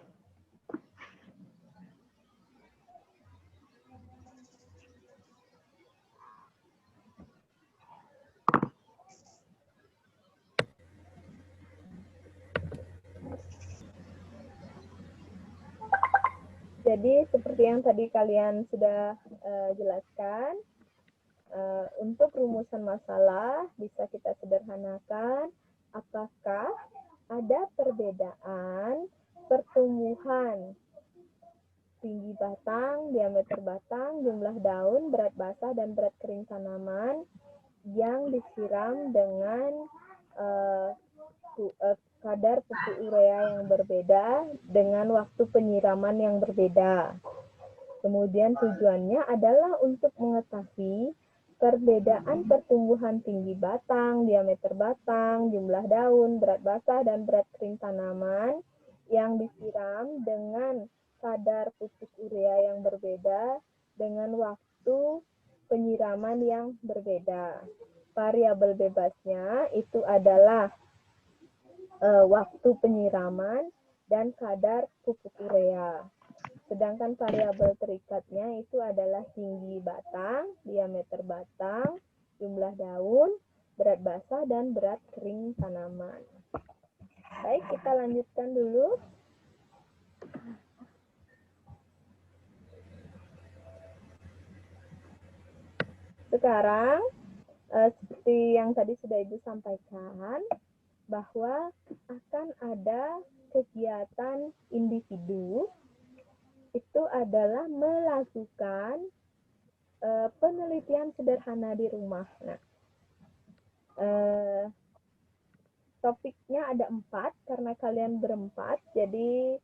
Jadi seperti yang tadi kalian sudah jelaskan, untuk rumusan masalah bisa kita sederhanakan. Apakah ada perbedaan pertumbuhan tinggi batang, diameter batang, jumlah daun, berat basah, dan berat kering tanaman yang disiram dengan kadar pupuk urea yang berbeda dengan waktu penyiraman yang berbeda. Kemudian tujuannya adalah untuk mengetahui perbedaan pertumbuhan tinggi batang, diameter batang, jumlah daun, berat basah, dan berat kering tanaman yang disiram dengan kadar pupuk urea yang berbeda dengan waktu penyiraman yang berbeda. Variabel bebasnya itu adalah waktu penyiraman dan kadar pupuk urea. Sedangkan variabel terikatnya itu adalah tinggi batang, diameter batang, jumlah daun, berat basah, dan berat kering tanaman. Baik, kita lanjutkan dulu. Sekarang, seperti yang tadi sudah Ibu sampaikan, bahwa akan ada kegiatan individu itu adalah melakukan penelitian sederhana di rumah. Nah, topiknya ada 4 karena kalian berempat, jadi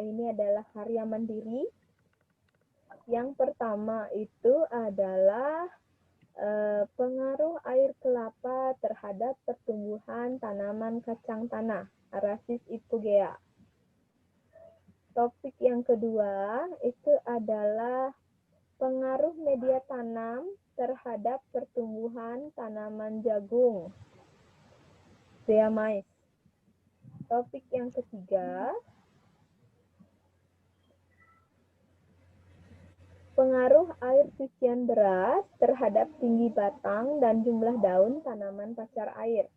ini adalah karya mandiri. Yang pertama itu adalah pengaruh air kelapa terhadap pertumbuhan tanaman kacang tanah, Arasis hypogea. Topik yang kedua itu adalah pengaruh media tanam terhadap pertumbuhan tanaman jagung, Dhea mais. Topik yang ketiga, pengaruh air cucian beras terhadap tinggi batang dan jumlah daun tanaman pacar air.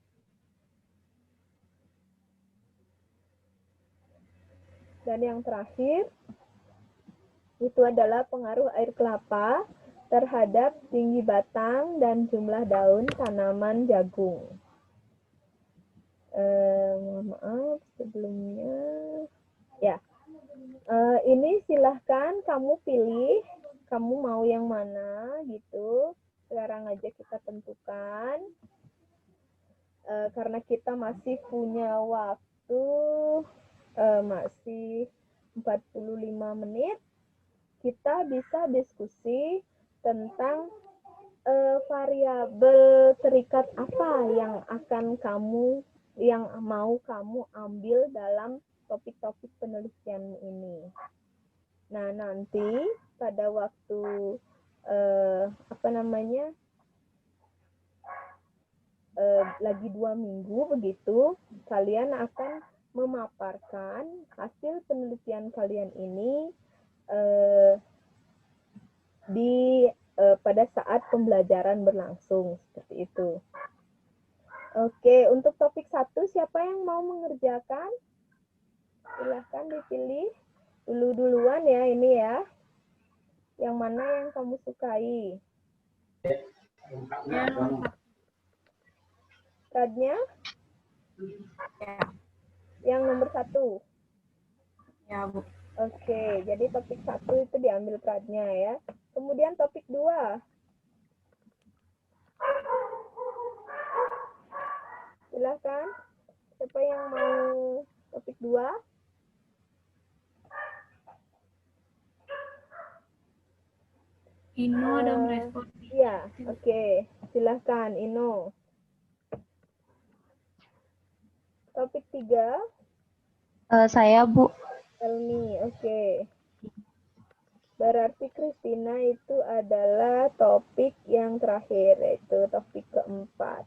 Dan yang terakhir, itu adalah pengaruh air kelapa terhadap tinggi batang dan jumlah daun tanaman jagung. Mohon maaf sebelumnya. Ya, ini silahkan kamu pilih. Kamu mau yang mana gitu. Sekarang aja kita tentukan. Karena kita masih punya waktu masih 45 menit. Kita bisa diskusi tentang variabel terikat apa yang mau kamu ambil dalam topik-topik penelitian ini. Nah, nanti pada waktu lagi 2 minggu begitu, kalian akan memaparkan hasil penelitian kalian ini pada saat pembelajaran berlangsung, seperti itu. Oke, untuk topik 1, siapa yang mau mengerjakan? Silahkan dipilih. Duluan ya ini ya. Yang mana yang kamu sukai? Pradnya? Ya. Yang nomor 1? Ya, Bu. Oke, jadi topik 1 itu diambil pradnya ya. Kemudian topik 2. Silahkan. Siapa yang mau topik 2? Ino ada merespon. Iya, oke. Silahkan, Ino. Topik 3. Saya, Bu. Elmi, oke. Berarti Christina itu adalah topik yang terakhir, yaitu topik keempat.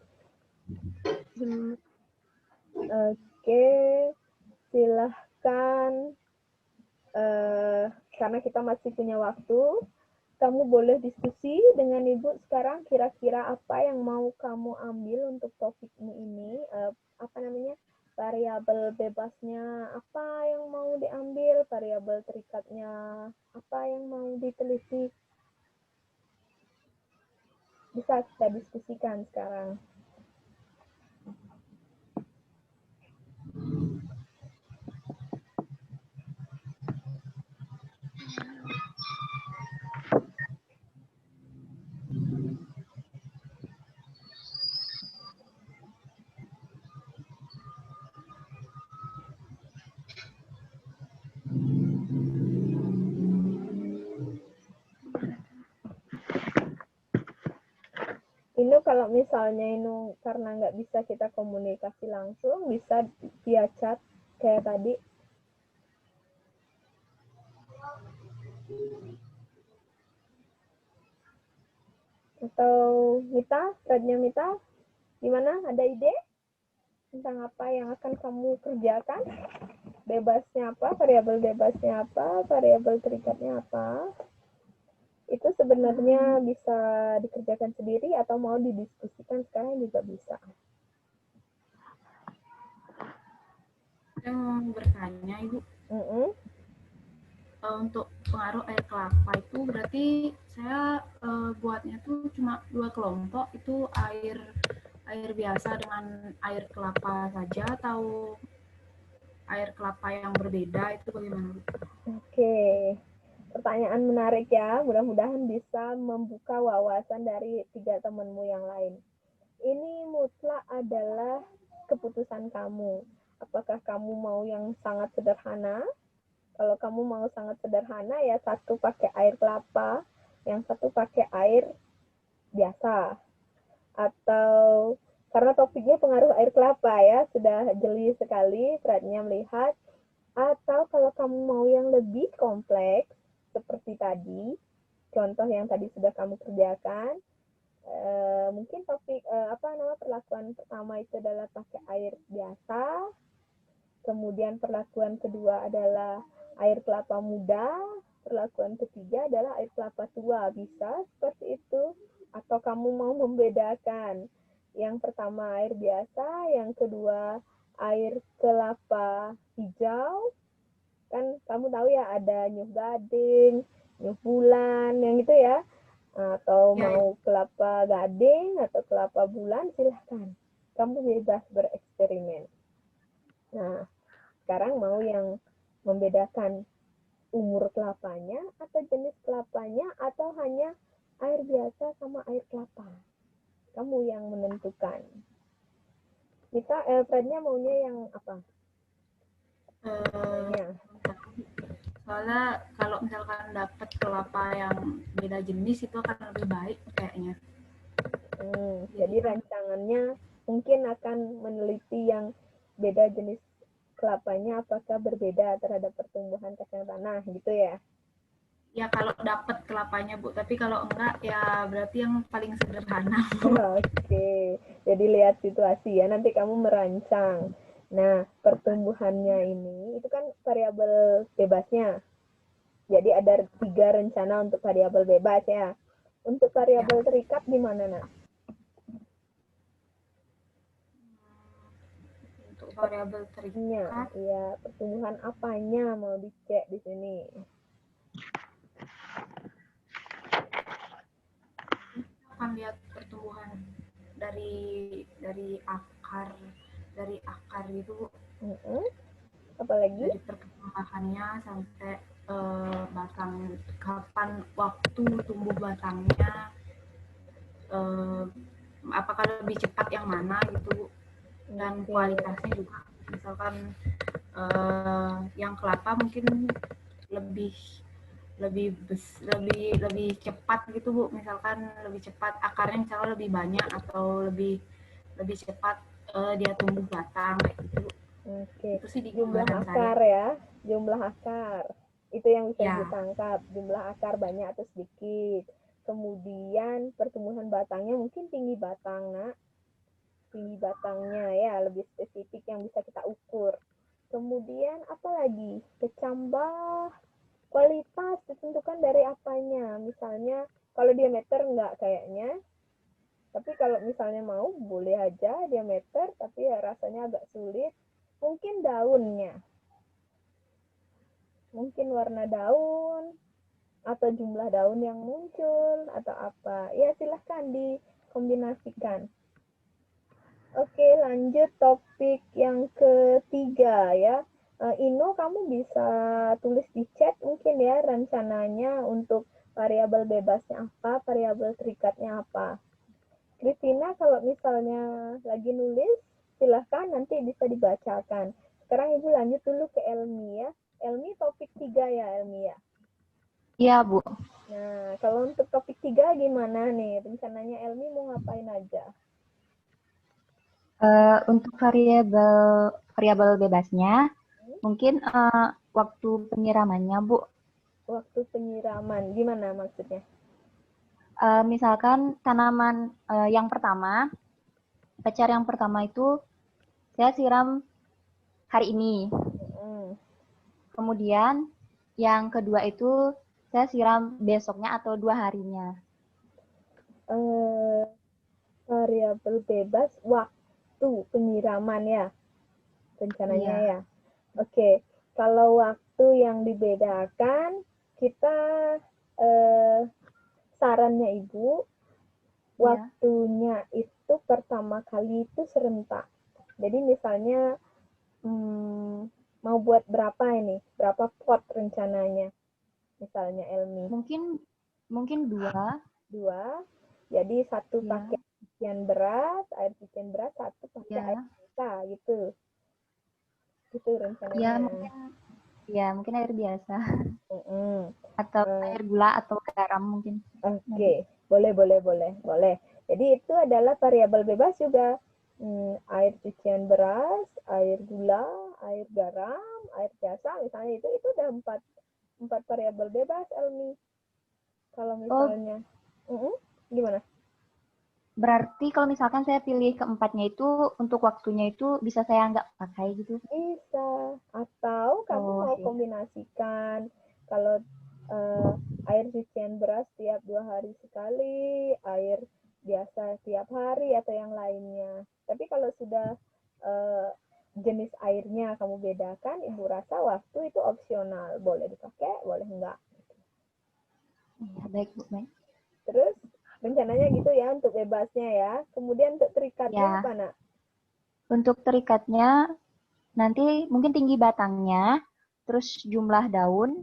Oke, silahkan. Karena kita masih punya waktu, kamu boleh diskusi dengan Ibu sekarang kira-kira apa yang mau kamu ambil untuk topikmu ini, variabel bebasnya apa yang mau diambil, variabel terikatnya apa yang mau diteliti. Bisa kita diskusikan sekarang. Ini kalau misalnya ini karena nggak bisa kita komunikasi langsung, bisa via chat kayak tadi. Atau Mita, threadnya Mita, gimana? Ada ide tentang apa yang akan kamu kerjakan? Bebasnya apa? Variabel bebasnya apa? Variabel terikatnya apa? Itu sebenarnya bisa dikerjakan sendiri atau mau didiskusikan sekarang juga bisa. Saya mau bertanya, Ibu. Untuk pengaruh air kelapa itu berarti saya buatnya tuh cuma 2 kelompok, itu air biasa dengan air kelapa saja atau air kelapa yang berbeda, itu bagaimana? Oke. Pertanyaan menarik ya, mudah-mudahan bisa membuka wawasan dari 3 temanmu yang lain. Ini mutlak adalah keputusan kamu. Apakah kamu mau yang sangat sederhana? Kalau kamu mau sangat sederhana ya satu pakai air kelapa, yang satu pakai air biasa. Atau karena topiknya pengaruh air kelapa ya, sudah jeli sekali threadnya melihat. Atau kalau kamu mau yang lebih kompleks, seperti tadi, contoh yang tadi sudah kamu kerjakan, mungkin topik perlakuan pertama itu adalah pakai air biasa, kemudian perlakuan kedua adalah air kelapa muda, perlakuan ketiga adalah air kelapa tua, bisa seperti itu. Atau kamu mau membedakan, yang pertama air biasa, yang kedua air kelapa hijau, kan kamu tahu ya ada nyuh gading, nyuh bulan, yang gitu ya. Atau mau kelapa gading atau kelapa bulan, silahkan. Kamu bebas bereksperimen. Nah, sekarang mau yang membedakan umur kelapanya atau jenis kelapanya atau hanya air biasa sama air kelapa. Kamu yang menentukan. Kita Frednya maunya yang apa? Soalnya kalau misalkan dapat kelapa yang beda jenis itu akan lebih baik kayaknya. Jadi rancangannya mungkin akan meneliti yang beda jenis kelapanya apakah berbeda terhadap pertumbuhan kacang tanah gitu ya? Ya kalau dapat kelapanya Bu, tapi kalau enggak ya berarti yang paling sederhana. Oke, jadi lihat situasi ya, nanti kamu merancang. Nah, pertumbuhannya ini, itu kan variabel bebasnya. Jadi ada 3 rencana untuk variabel bebas ya. Untuk variabel terikat gimana, Nak? Untuk variabel terikat? Iya, pertumbuhan apanya mau dicek di sini? Akan lihat pertumbuhan dari akar itu. Apalagi? Dari perkembangannya sampai batang, kapan waktu tumbuh batangnya, apakah lebih cepat yang mana gitu, dan kualitasnya juga. Misalkan yang kelapa mungkin lebih cepat gitu Bu, misalkan lebih cepat akarnya misalnya lebih banyak atau lebih cepat dia tumbuh batang kayak gitu. Oke, Itu sih di jumlah akar saya. ya, jumlah akar itu yang bisa ditangkap, jumlah akar banyak atau sedikit. Kemudian pertumbuhan batangnya mungkin tinggi batang, Nak, tinggi batangnya ya lebih spesifik yang bisa kita ukur. Kemudian apalagi kecambah kualitas ditentukan dari apanya, misalnya kalau diameter enggak kayaknya, tapi kalau misalnya mau boleh aja diameter, tapi ya rasanya agak sulit. Mungkin daunnya, mungkin warna daun atau jumlah daun yang muncul atau apa ya, silahkan dikombinasikan. Oke, lanjut topik yang ketiga ya. Ino, kamu bisa tulis di chat mungkin ya rencananya untuk variabel bebasnya apa, variabel terikatnya apa. Christina kalau misalnya lagi nulis, silahkan nanti bisa dibacakan. Sekarang Ibu lanjut dulu ke Elmi ya. Elmi topik 3 ya, Elmi ya? Iya, Bu. Nah, kalau untuk topik 3 gimana nih? Rencananya Elmi mau ngapain aja? Untuk variabel bebasnya, mungkin waktu penyiramannya, Bu. Waktu penyiraman, gimana maksudnya? Misalkan tanaman yang pertama, pecar yang pertama itu saya siram hari ini. Kemudian yang kedua itu saya siram besoknya atau 2 harinya. Variabel bebas waktu penyiraman ya, rencananya ya. Oke, kalau waktu yang dibedakan, kita sarannya Ibu, waktunya itu pertama kali itu serentak. Jadi misalnya mau buat berapa ini? Berapa pot rencananya? Misalnya Elmi. Mungkin 2. 2. Jadi 1 pakai cucian beras, air cucian beras, 1 pakai air biasa gitu. Gitu rencananya. Mungkin air biasa. Atau air gula atau garam mungkin. Oke. Boleh. Jadi itu adalah variabel bebas juga. Air cucian beras, air gula, air garam, air biasa misalnya itu udah 4 variabel bebas Elmi. Kalau misalnya gimana? Berarti kalau misalkan saya pilih keempatnya itu untuk waktunya itu bisa saya nggak pakai gitu? Bisa. Atau kamu mau kombinasikan kalau air cucian beras tiap 2 hari sekali, air biasa tiap hari atau yang lainnya. Tapi kalau sudah jenis airnya kamu bedakan, Ibu rasa waktu itu opsional. Boleh dipakai, boleh enggak. Ya, baik, Bu. Baik. Terus rencananya gitu ya untuk bebasnya ya. Kemudian untuk terikatnya apa, Nak? Untuk terikatnya nanti mungkin tinggi batangnya, terus jumlah daun,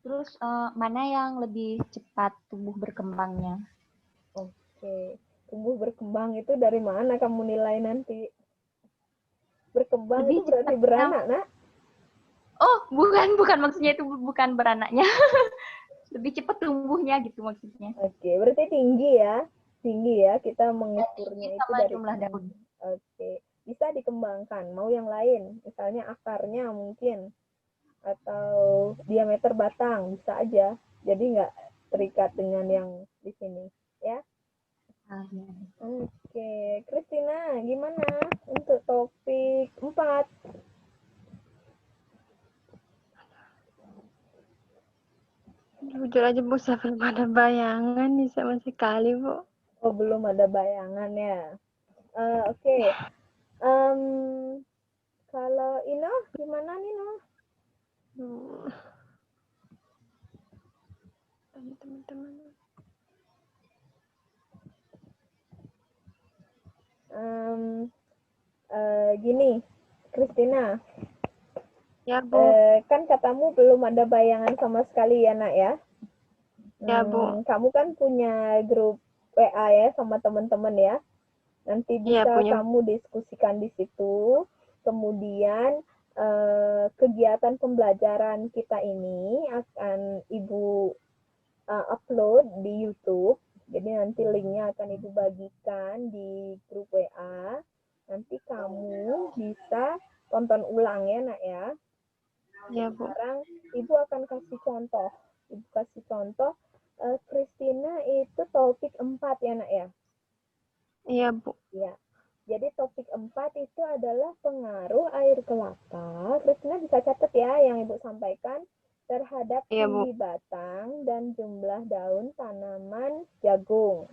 terus mana yang lebih cepat tumbuh berkembangnya. Oke. Tumbuh berkembang itu dari mana kamu nilai nanti? Berkembang lebih itu berarti beranak, Nak? Oh, bukan maksudnya itu bukan beranaknya. Lebih cepat tumbuhnya gitu maksudnya. Oke, berarti tinggi ya. Tinggi ya, kita mengukurnya itu dari jumlah daun. Oke, bisa dikembangkan. Mau yang lain, misalnya akarnya mungkin atau diameter batang bisa aja. Jadi nggak terikat dengan yang di sini, ya. Oke, Christina, gimana untuk topik 4? Jujur aja Bu, saya belum ada bayangan nih sama sekali Bu. Oh, belum ada bayangan ya. Oke. Kalau Ino, gimana Nino? Teman-teman. Gini, Christina. Ya Bu. Kan katamu belum ada bayangan sama sekali ya Nak ya? Ya Bu. Kamu kan punya grup WA ya sama teman-teman ya? Nanti bisa kamu diskusikan di situ. Kemudian kegiatan pembelajaran kita ini akan Ibu upload di YouTube. Jadi nanti linknya akan Ibu bagikan di grup WA. Nanti kamu bisa tonton ulang ya Nak ya. Ya Bu. Sekarang Ibu akan kasih contoh. Ibu kasih contoh. Christina itu topik 4 ya Nak ya? Iya Bu. Ya. Jadi topik 4 itu adalah pengaruh air kelapa. Christina bisa catat ya yang Ibu sampaikan terhadap tinggi batang dan jumlah daun tanaman jagung.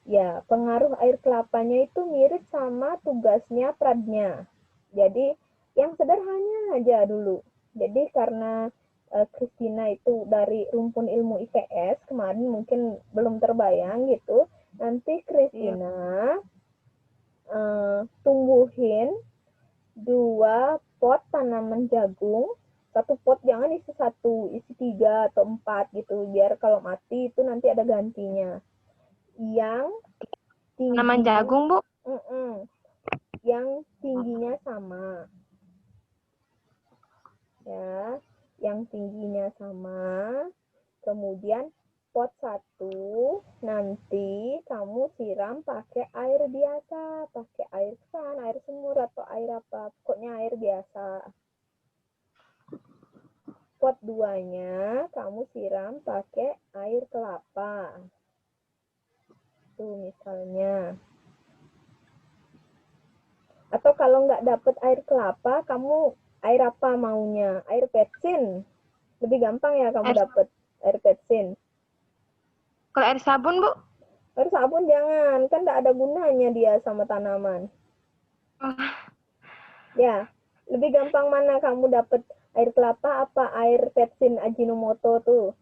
Ya, pengaruh air kelapanya itu mirip sama tugasnya pradnya. Jadi yang sederhana aja dulu. Jadi karena Christina itu dari rumpun ilmu IPS, kemarin mungkin belum terbayang gitu. Nanti Christina tumbuhin 2 pot tanaman jagung. 1 pot jangan isi 1, isi 3 atau 4 gitu. Biar kalau mati itu nanti ada gantinya. Yang tinggi, tanaman jagung Bu? Yang tingginya sama. Ya, yang tingginya sama. Kemudian pot 1 nanti kamu siram pakai air biasa, pakai air keran, air sumur atau air apa, pokoknya air biasa. Pot 2-nya kamu siram pakai air kelapa. Tuh misalnya. Atau kalau nggak dapet air kelapa, kamu air apa maunya? Air petsin. Lebih gampang ya kamu dapet air petsin. Kalau air sabun, Bu? Air sabun jangan, kan nggak ada gunanya dia sama tanaman. Ya, lebih gampang mana kamu dapet air kelapa apa air petsin Ajinomoto tuh?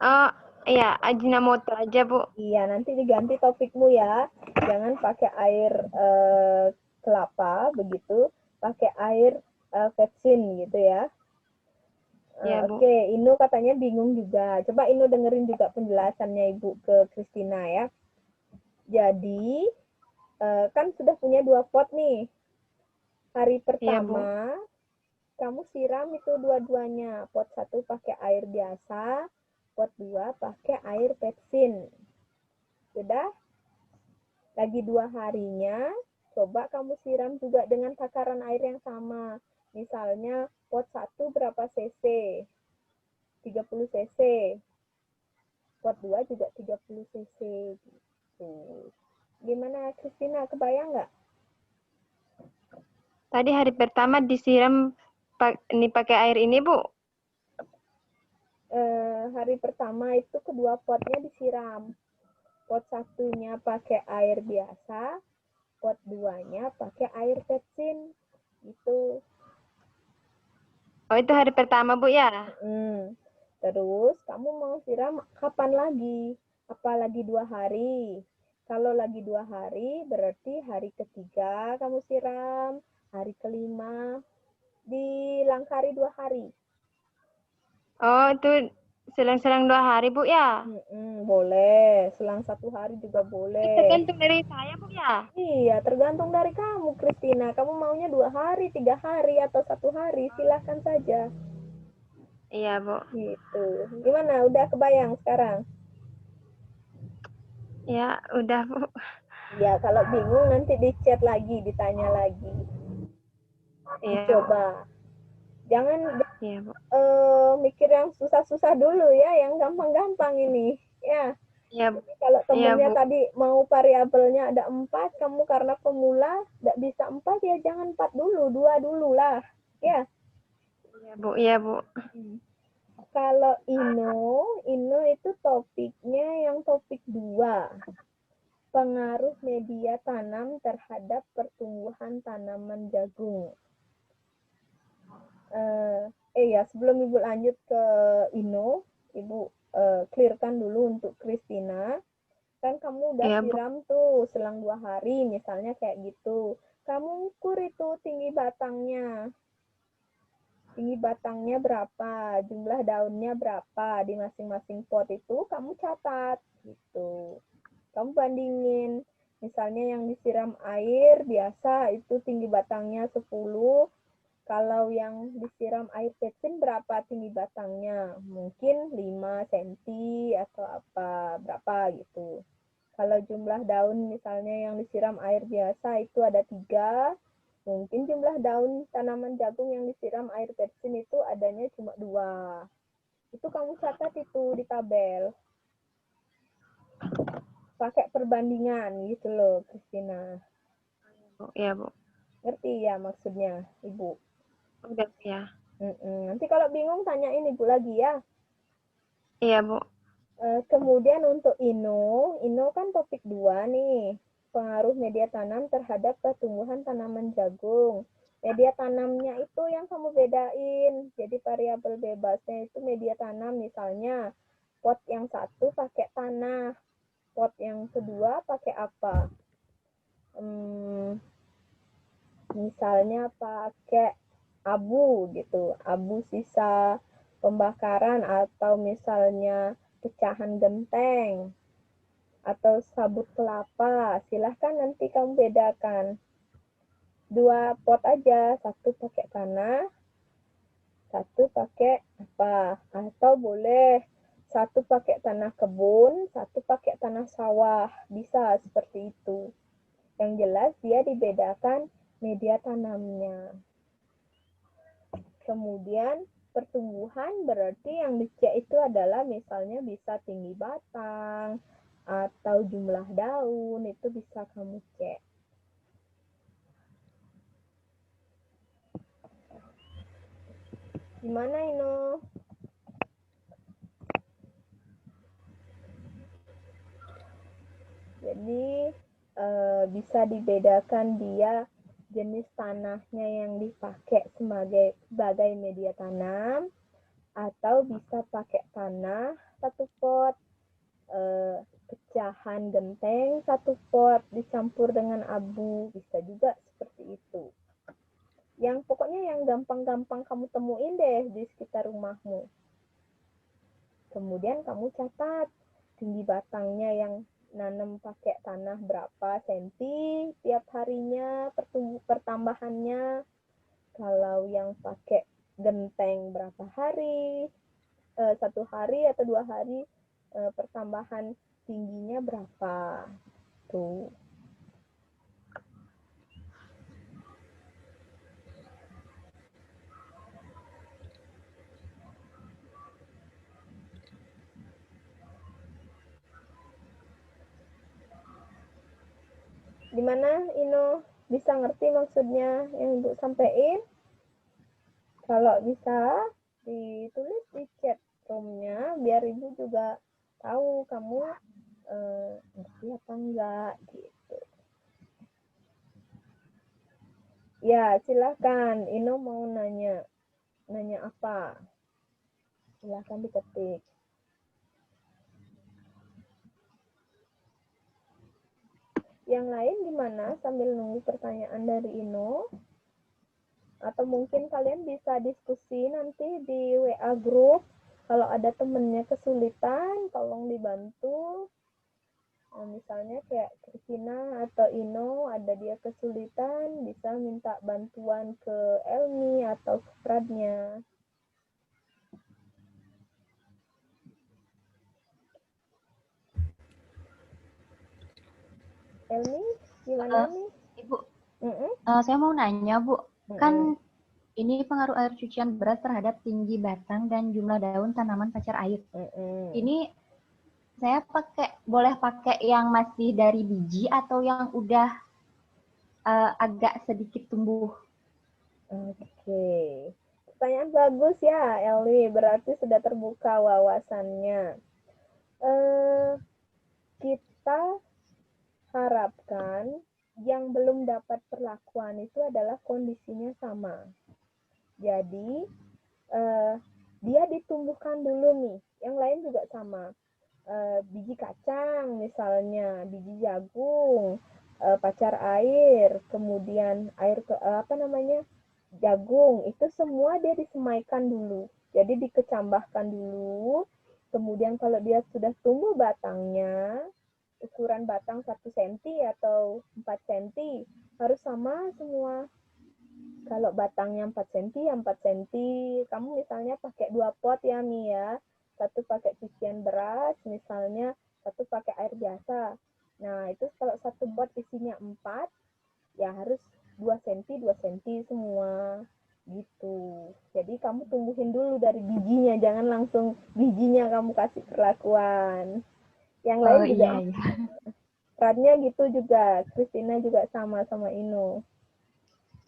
Oh, iya, Ajinomoto aja, Bu. Iya, nanti diganti topikmu ya. Jangan pakai air kelapa begitu, pakai air petsin gitu ya. Iya, Bu. Oke, Inu katanya bingung juga. Coba Inu dengerin juga penjelasannya Ibu ke Christina ya. Jadi, kan sudah punya 2 pot nih. Hari pertama, kamu siram itu dua-duanya. Pot 1 pakai air biasa, pot 2 pakai air petsin. Sudah? Lagi 2 harinya, coba kamu siram juga dengan takaran air yang sama. Misalnya, pot 1 berapa cc? 30 cc. Pot 2 juga 30 cc. Gitu. Gimana, Christina? Kebayang nggak? Tadi hari pertama disiram ini pakai air ini, Bu? Hari pertama itu kedua potnya disiram. Pot 1-nya pakai air biasa, pot 2-nya pakai air petsin. Gitu. Oh, itu hari pertama, Bu, ya? Terus, kamu mau siram kapan lagi? Apalagi 2 hari. Kalau lagi 2 hari, berarti hari ketiga kamu siram. Hari kelima, dilangkari 2 hari. Oh, itu selang-selang 2 hari, Bu, ya? Boleh. Selang 1 hari juga boleh. Tergantung dari saya, Bu, ya? Iya, tergantung dari kamu, Christina. Kamu maunya 2 hari, 3 hari, atau 1 hari? Silahkan saja. Iya, Bu. Gitu. Gimana? Udah kebayang sekarang? Ya, udah, Bu. Ya, kalau bingung nanti di chat lagi, ditanya lagi. Iya, Coba. Jangan iya, Bu. Mikir yang susah-susah dulu ya, yang gampang-gampang ini. Ya. Iya, Bu. Kalau temennya Iya, Bu. tadi mau variabelnya ada 4, kamu karena pemula nggak bisa 4, ya jangan 4 dulu, 2 dulu lah. Ya. Iya, Bu. Iya, Bu. Kalau Ino itu topiknya yang topik 2. Pengaruh media tanam terhadap pertumbuhan tanaman jagung. Ya, sebelum Ibu lanjut ke Ino, Ibu clearkan dulu untuk Christina. Kan kamu udah siram tuh selang 2 hari, misalnya kayak gitu. Kamu ukur itu tinggi batangnya. Tinggi batangnya berapa, jumlah daunnya berapa di masing-masing pot itu kamu catat gitu. Kamu bandingin, misalnya yang disiram air biasa itu tinggi batangnya 10, kalau yang disiram air petsin berapa tinggi batangnya? Mungkin 5 cm atau apa, berapa gitu. Kalau jumlah daun misalnya yang disiram air biasa itu ada 3, mungkin jumlah daun tanaman jagung yang disiram air petsin itu adanya cuma 2. Itu kamu catat itu di tabel. Pakai perbandingan gitu loh, Christina. Iya, Bu. Ngerti ya maksudnya, Ibu? Udah, ya. Nanti kalau bingung tanyain Ibu lagi ya. Iya, Bu. Kemudian untuk Ino kan topik 2 nih. Pengaruh media tanam terhadap pertumbuhan tanaman jagung. Media tanamnya itu yang kamu bedain. Jadi variabel bebasnya itu media tanam, misalnya pot yang 1 pakai tanah, pot yang kedua pakai apa? Misalnya pakai abu gitu, abu sisa pembakaran, atau misalnya pecahan genteng atau sabut kelapa. Silahkan nanti kamu bedakan. 2 pot aja, 1 pakai tanah, satu pakai apa, atau boleh satu pakai tanah kebun, satu pakai tanah sawah, bisa seperti itu. Yang jelas dia dibedakan media tanamnya. Kemudian pertumbuhan berarti yang dicek itu adalah misalnya bisa tinggi batang atau jumlah daun, itu bisa kamu cek. Gimana Ino? Jadi bisa dibedakan dia jenis tanahnya yang dipakai sebagai media tanam, atau bisa pakai tanah satu pot, pecahan genteng satu pot dicampur dengan abu, bisa juga seperti itu. Yang pokoknya yang gampang-gampang kamu temuin deh di sekitar rumahmu. Kemudian kamu catat tinggi batangnya yang nanam pakai tanah berapa senti tiap harinya pertambahannya. Kalau yang pakai genteng berapa hari, 1 hari atau 2 hari pertambahan tingginya berapa. Tuh. Gimana Ino? Bisa ngerti maksudnya yang Ibu sampaikan? Kalau bisa ditulis di chat room-nya biar Ibu juga tahu kamu ngerti apa enggak gitu. Ya, silakan. Ino mau nanya. Nanya apa? Silakan diketik. Yang lain gimana sambil nunggu pertanyaan dari Ino? Atau mungkin kalian bisa diskusi nanti di WA group. Kalau ada temennya kesulitan, tolong dibantu. Nah, misalnya kayak Christina atau Ino, ada dia kesulitan, bisa minta bantuan ke Elmi atau ke Pradnya. Elmi, gimana nih? Ibu, saya mau nanya, Bu. Kan ini pengaruh air cucian beras terhadap tinggi batang dan jumlah daun tanaman pacar air. Ini saya boleh pakai yang masih dari biji atau yang udah agak sedikit tumbuh? Oke. Pertanyaan bagus ya, Elmi. Berarti sudah terbuka wawasannya. Kita harapkan yang belum dapat perlakuan itu adalah kondisinya sama. Jadi, dia ditumbuhkan dulu nih. Yang lain juga sama. Biji kacang misalnya, biji jagung, pacar air, kemudian jagung, itu semua dia disemaikan dulu. Jadi dikecambahkan dulu. Kemudian kalau dia sudah tumbuh batangnya, ukuran batang 1 cm atau 4 cm harus sama semua. Kalau batangnya 4 cm, ya 4 cm. Kamu misalnya pakai 2 pot ya, Mi ya. Satu pakai cucian beras, misalnya satu pakai air biasa. Nah, itu kalau satu pot isinya 4, ya harus 2 cm, 2 cm semua. Gitu. Jadi kamu tumbuhin dulu dari bijinya, jangan langsung bijinya kamu kasih perlakuan. Yang lain juga. Iya. Perannya gitu juga. Christina juga sama Ino.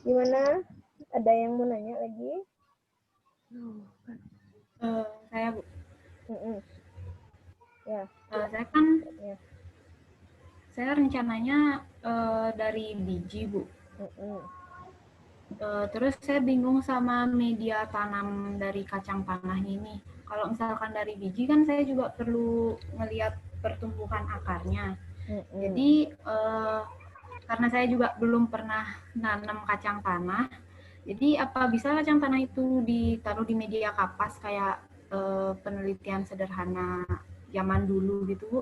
Gimana? Ada yang mau nanya lagi? Saya, Bu. Ya. Saya kan, saya rencananya dari biji, Bu. Terus saya bingung sama media tanam dari kacang tanah ini. Kalau misalkan dari biji kan saya juga perlu ngelihat pertumbuhan akarnya. Jadi karena saya juga belum pernah nanam kacang tanah, jadi apa bisa kacang tanah itu ditaruh di media kapas kayak penelitian sederhana zaman dulu gitu, Bu?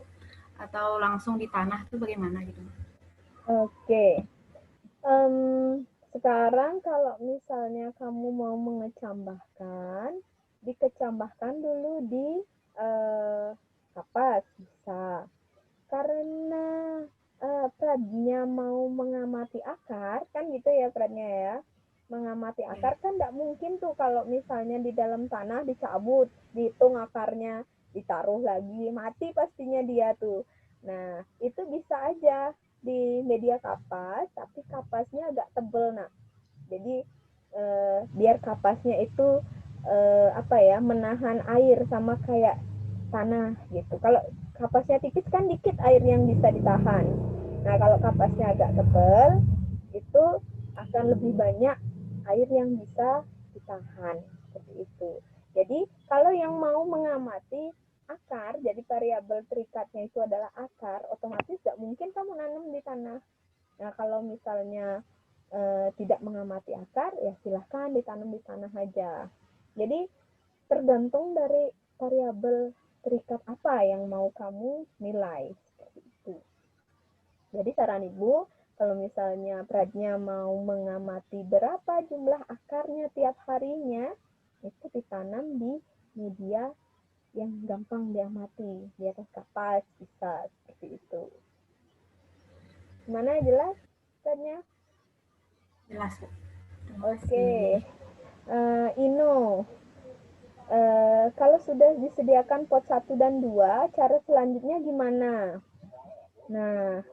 Atau langsung di tanah itu bagaimana gitu? Oke. sekarang kalau misalnya kamu mau mengecambahkan, dikecambahkan dulu di kapas bisa. Karena Pradnya mau mengamati akar, kan gitu ya Pradnya ya. Mengamati akar kan tidak mungkin tuh kalau misalnya di dalam tanah dicabut, dihitung akarnya, ditaruh lagi, mati pastinya dia tuh. Nah, itu bisa aja di media kapas, tapi kapasnya agak tebel, nak. Jadi biar kapasnya itu menahan air sama kayak tanah gitu. Kalau kapasnya tipis kan dikit air yang bisa ditahan. Nah, kalau kapasnya agak tebal, itu akan lebih banyak air yang bisa ditahan seperti itu. Jadi, kalau yang mau mengamati akar, jadi variabel terikatnya itu adalah akar, otomatis tidak mungkin kamu nanam di tanah. Nah, kalau misalnya tidak mengamati akar, ya silahkan ditanam di tanah aja. Jadi, tergantung dari variabel terikat apa yang mau kamu nilai. Seperti itu. Jadi, saran Ibu, kalau misalnya Pradnya mau mengamati berapa jumlah akarnya tiap harinya, itu ditanam di media yang gampang diamati, di atas kapas bisa seperti itu. Gimana, jelas Pradnya? Jelas, Bu. Oke. Ino, kalau sudah disediakan pot 1 dan 2, cara selanjutnya gimana? Nah,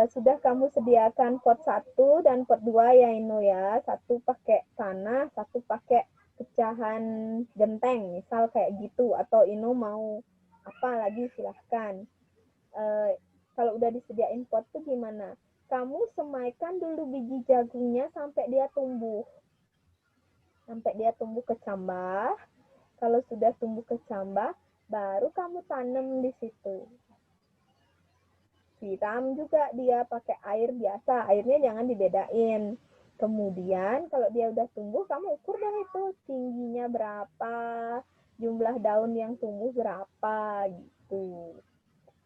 sudah kamu sediakan pot 1 dan pot 2 ya Ino ya. Satu pakai tanah, satu pakai pecahan genteng, misal kayak gitu. Atau Ino mau apa lagi silahkan. Kalau udah disediain pot tuh gimana? Kamu semaikan dulu biji jagungnya sampai dia tumbuh. Sampai dia tumbuh kecambah. Kalau sudah tumbuh kecambah, baru kamu tanam di situ. Siram juga dia pakai air biasa. Airnya jangan dibedain. Kemudian kalau dia udah tumbuh, kamu ukur deh itu tingginya berapa, jumlah daun yang tumbuh berapa gitu.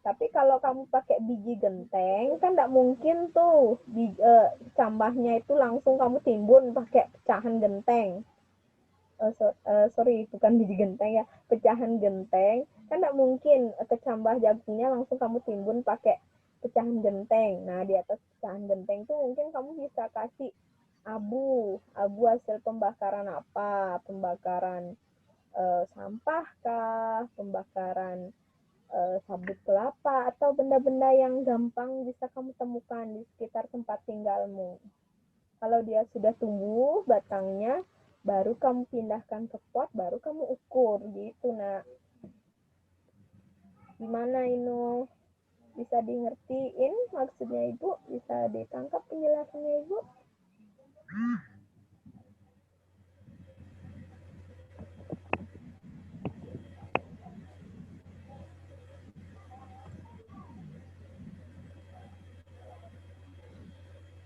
Tapi kalau kamu pakai biji genteng, kan tidak mungkin tuh cambahnya itu langsung kamu timbun pakai pecahan genteng. Sorry, bukan biji genteng ya, pecahan genteng. Kan tidak mungkin kecambah jagungnya langsung kamu timbun pakai pecahan genteng. Nah, di atas pecahan genteng tuh mungkin kamu bisa kasih abu hasil pembakaran apa, pembakaran sampah kah, pembakaran sabut kelapa, atau benda-benda yang gampang bisa kamu temukan di sekitar tempat tinggalmu. Kalau dia sudah tumbuh batangnya, baru kamu pindahkan ke pot, baru kamu ukur gitu, nak. Gimana Ino? Bisa di ngertiin maksudnya Ibu? Bisa ditangkap penjelasannya Ibu?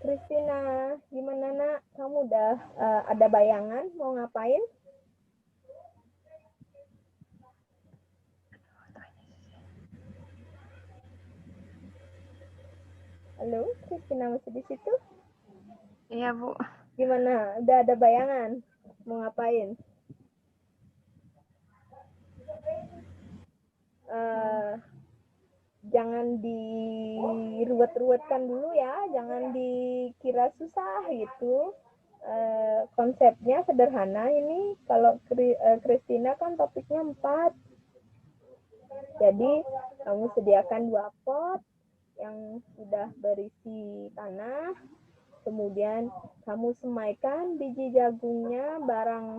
Christina, gimana nak? Kamu udah ada bayangan mau ngapain? Halo, Christina masih di situ? Iya, Bu. Gimana? Udah ada bayangan mau ngapain? Jangan diruwet-ruwetkan dulu ya, jangan dikira susah gitu. Konsepnya sederhana ini. Kalau Christina kan topiknya 4. Jadi kamu sediakan 2 pot yang sudah berisi tanah. Kemudian kamu semaikan biji jagungnya barang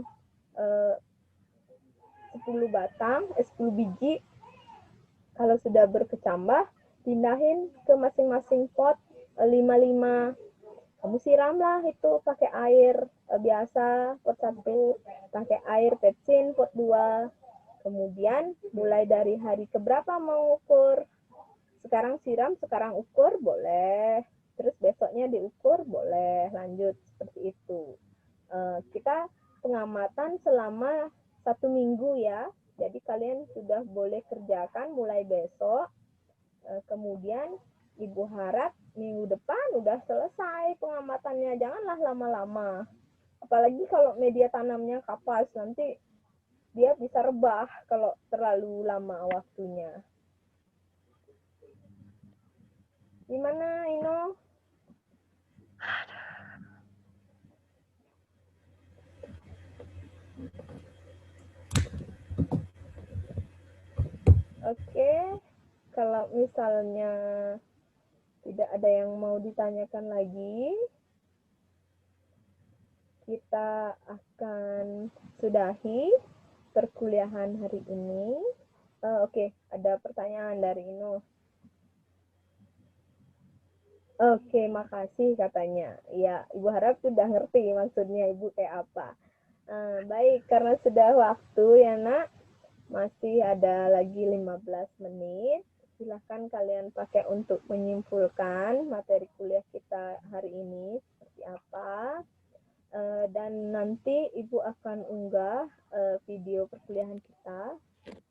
10 batang, 10 biji. Kalau sudah berkecambah, pindahin ke masing-masing pot 5-5. Kamu siramlah itu pakai air biasa, pot 1, pakai air petsin, pot 2. Kemudian mulai dari hari keberapa mau ukur. Sekarang siram, sekarang ukur, boleh. Terus besoknya diukur, boleh. Lanjut, seperti itu. Kita pengamatan selama 1 minggu ya. Jadi kalian sudah boleh kerjakan mulai besok. Kemudian Ibu harap minggu depan udah selesai pengamatannya, janganlah lama-lama. Apalagi kalau media tanamnya kapas, nanti dia bisa rebah kalau terlalu lama waktunya. Gimana, Ino? Oke, kalau misalnya tidak ada yang mau ditanyakan lagi, kita akan sudahi perkuliahan hari ini. Oke, ada pertanyaan dari Ino. Oke, makasih katanya. Ya, Ibu harap sudah ngerti maksudnya Ibu kayak apa. Baik, karena sudah waktu ya nak, masih ada lagi 15 menit. Silahkan kalian pakai untuk menyimpulkan materi kuliah kita hari ini seperti apa. Dan nanti Ibu akan unggah video perkuliahan kita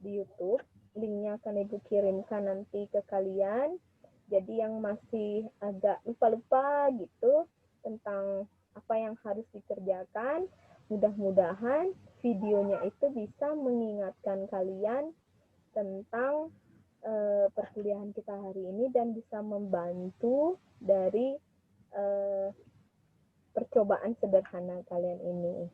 di YouTube. Linknya akan Ibu kirimkan nanti ke kalian. Jadi yang masih agak lupa-lupa gitu tentang apa yang harus dikerjakan, mudah-mudahan videonya itu bisa mengingatkan kalian tentang perkuliahan kita hari ini dan bisa membantu dari percobaan sederhana kalian ini.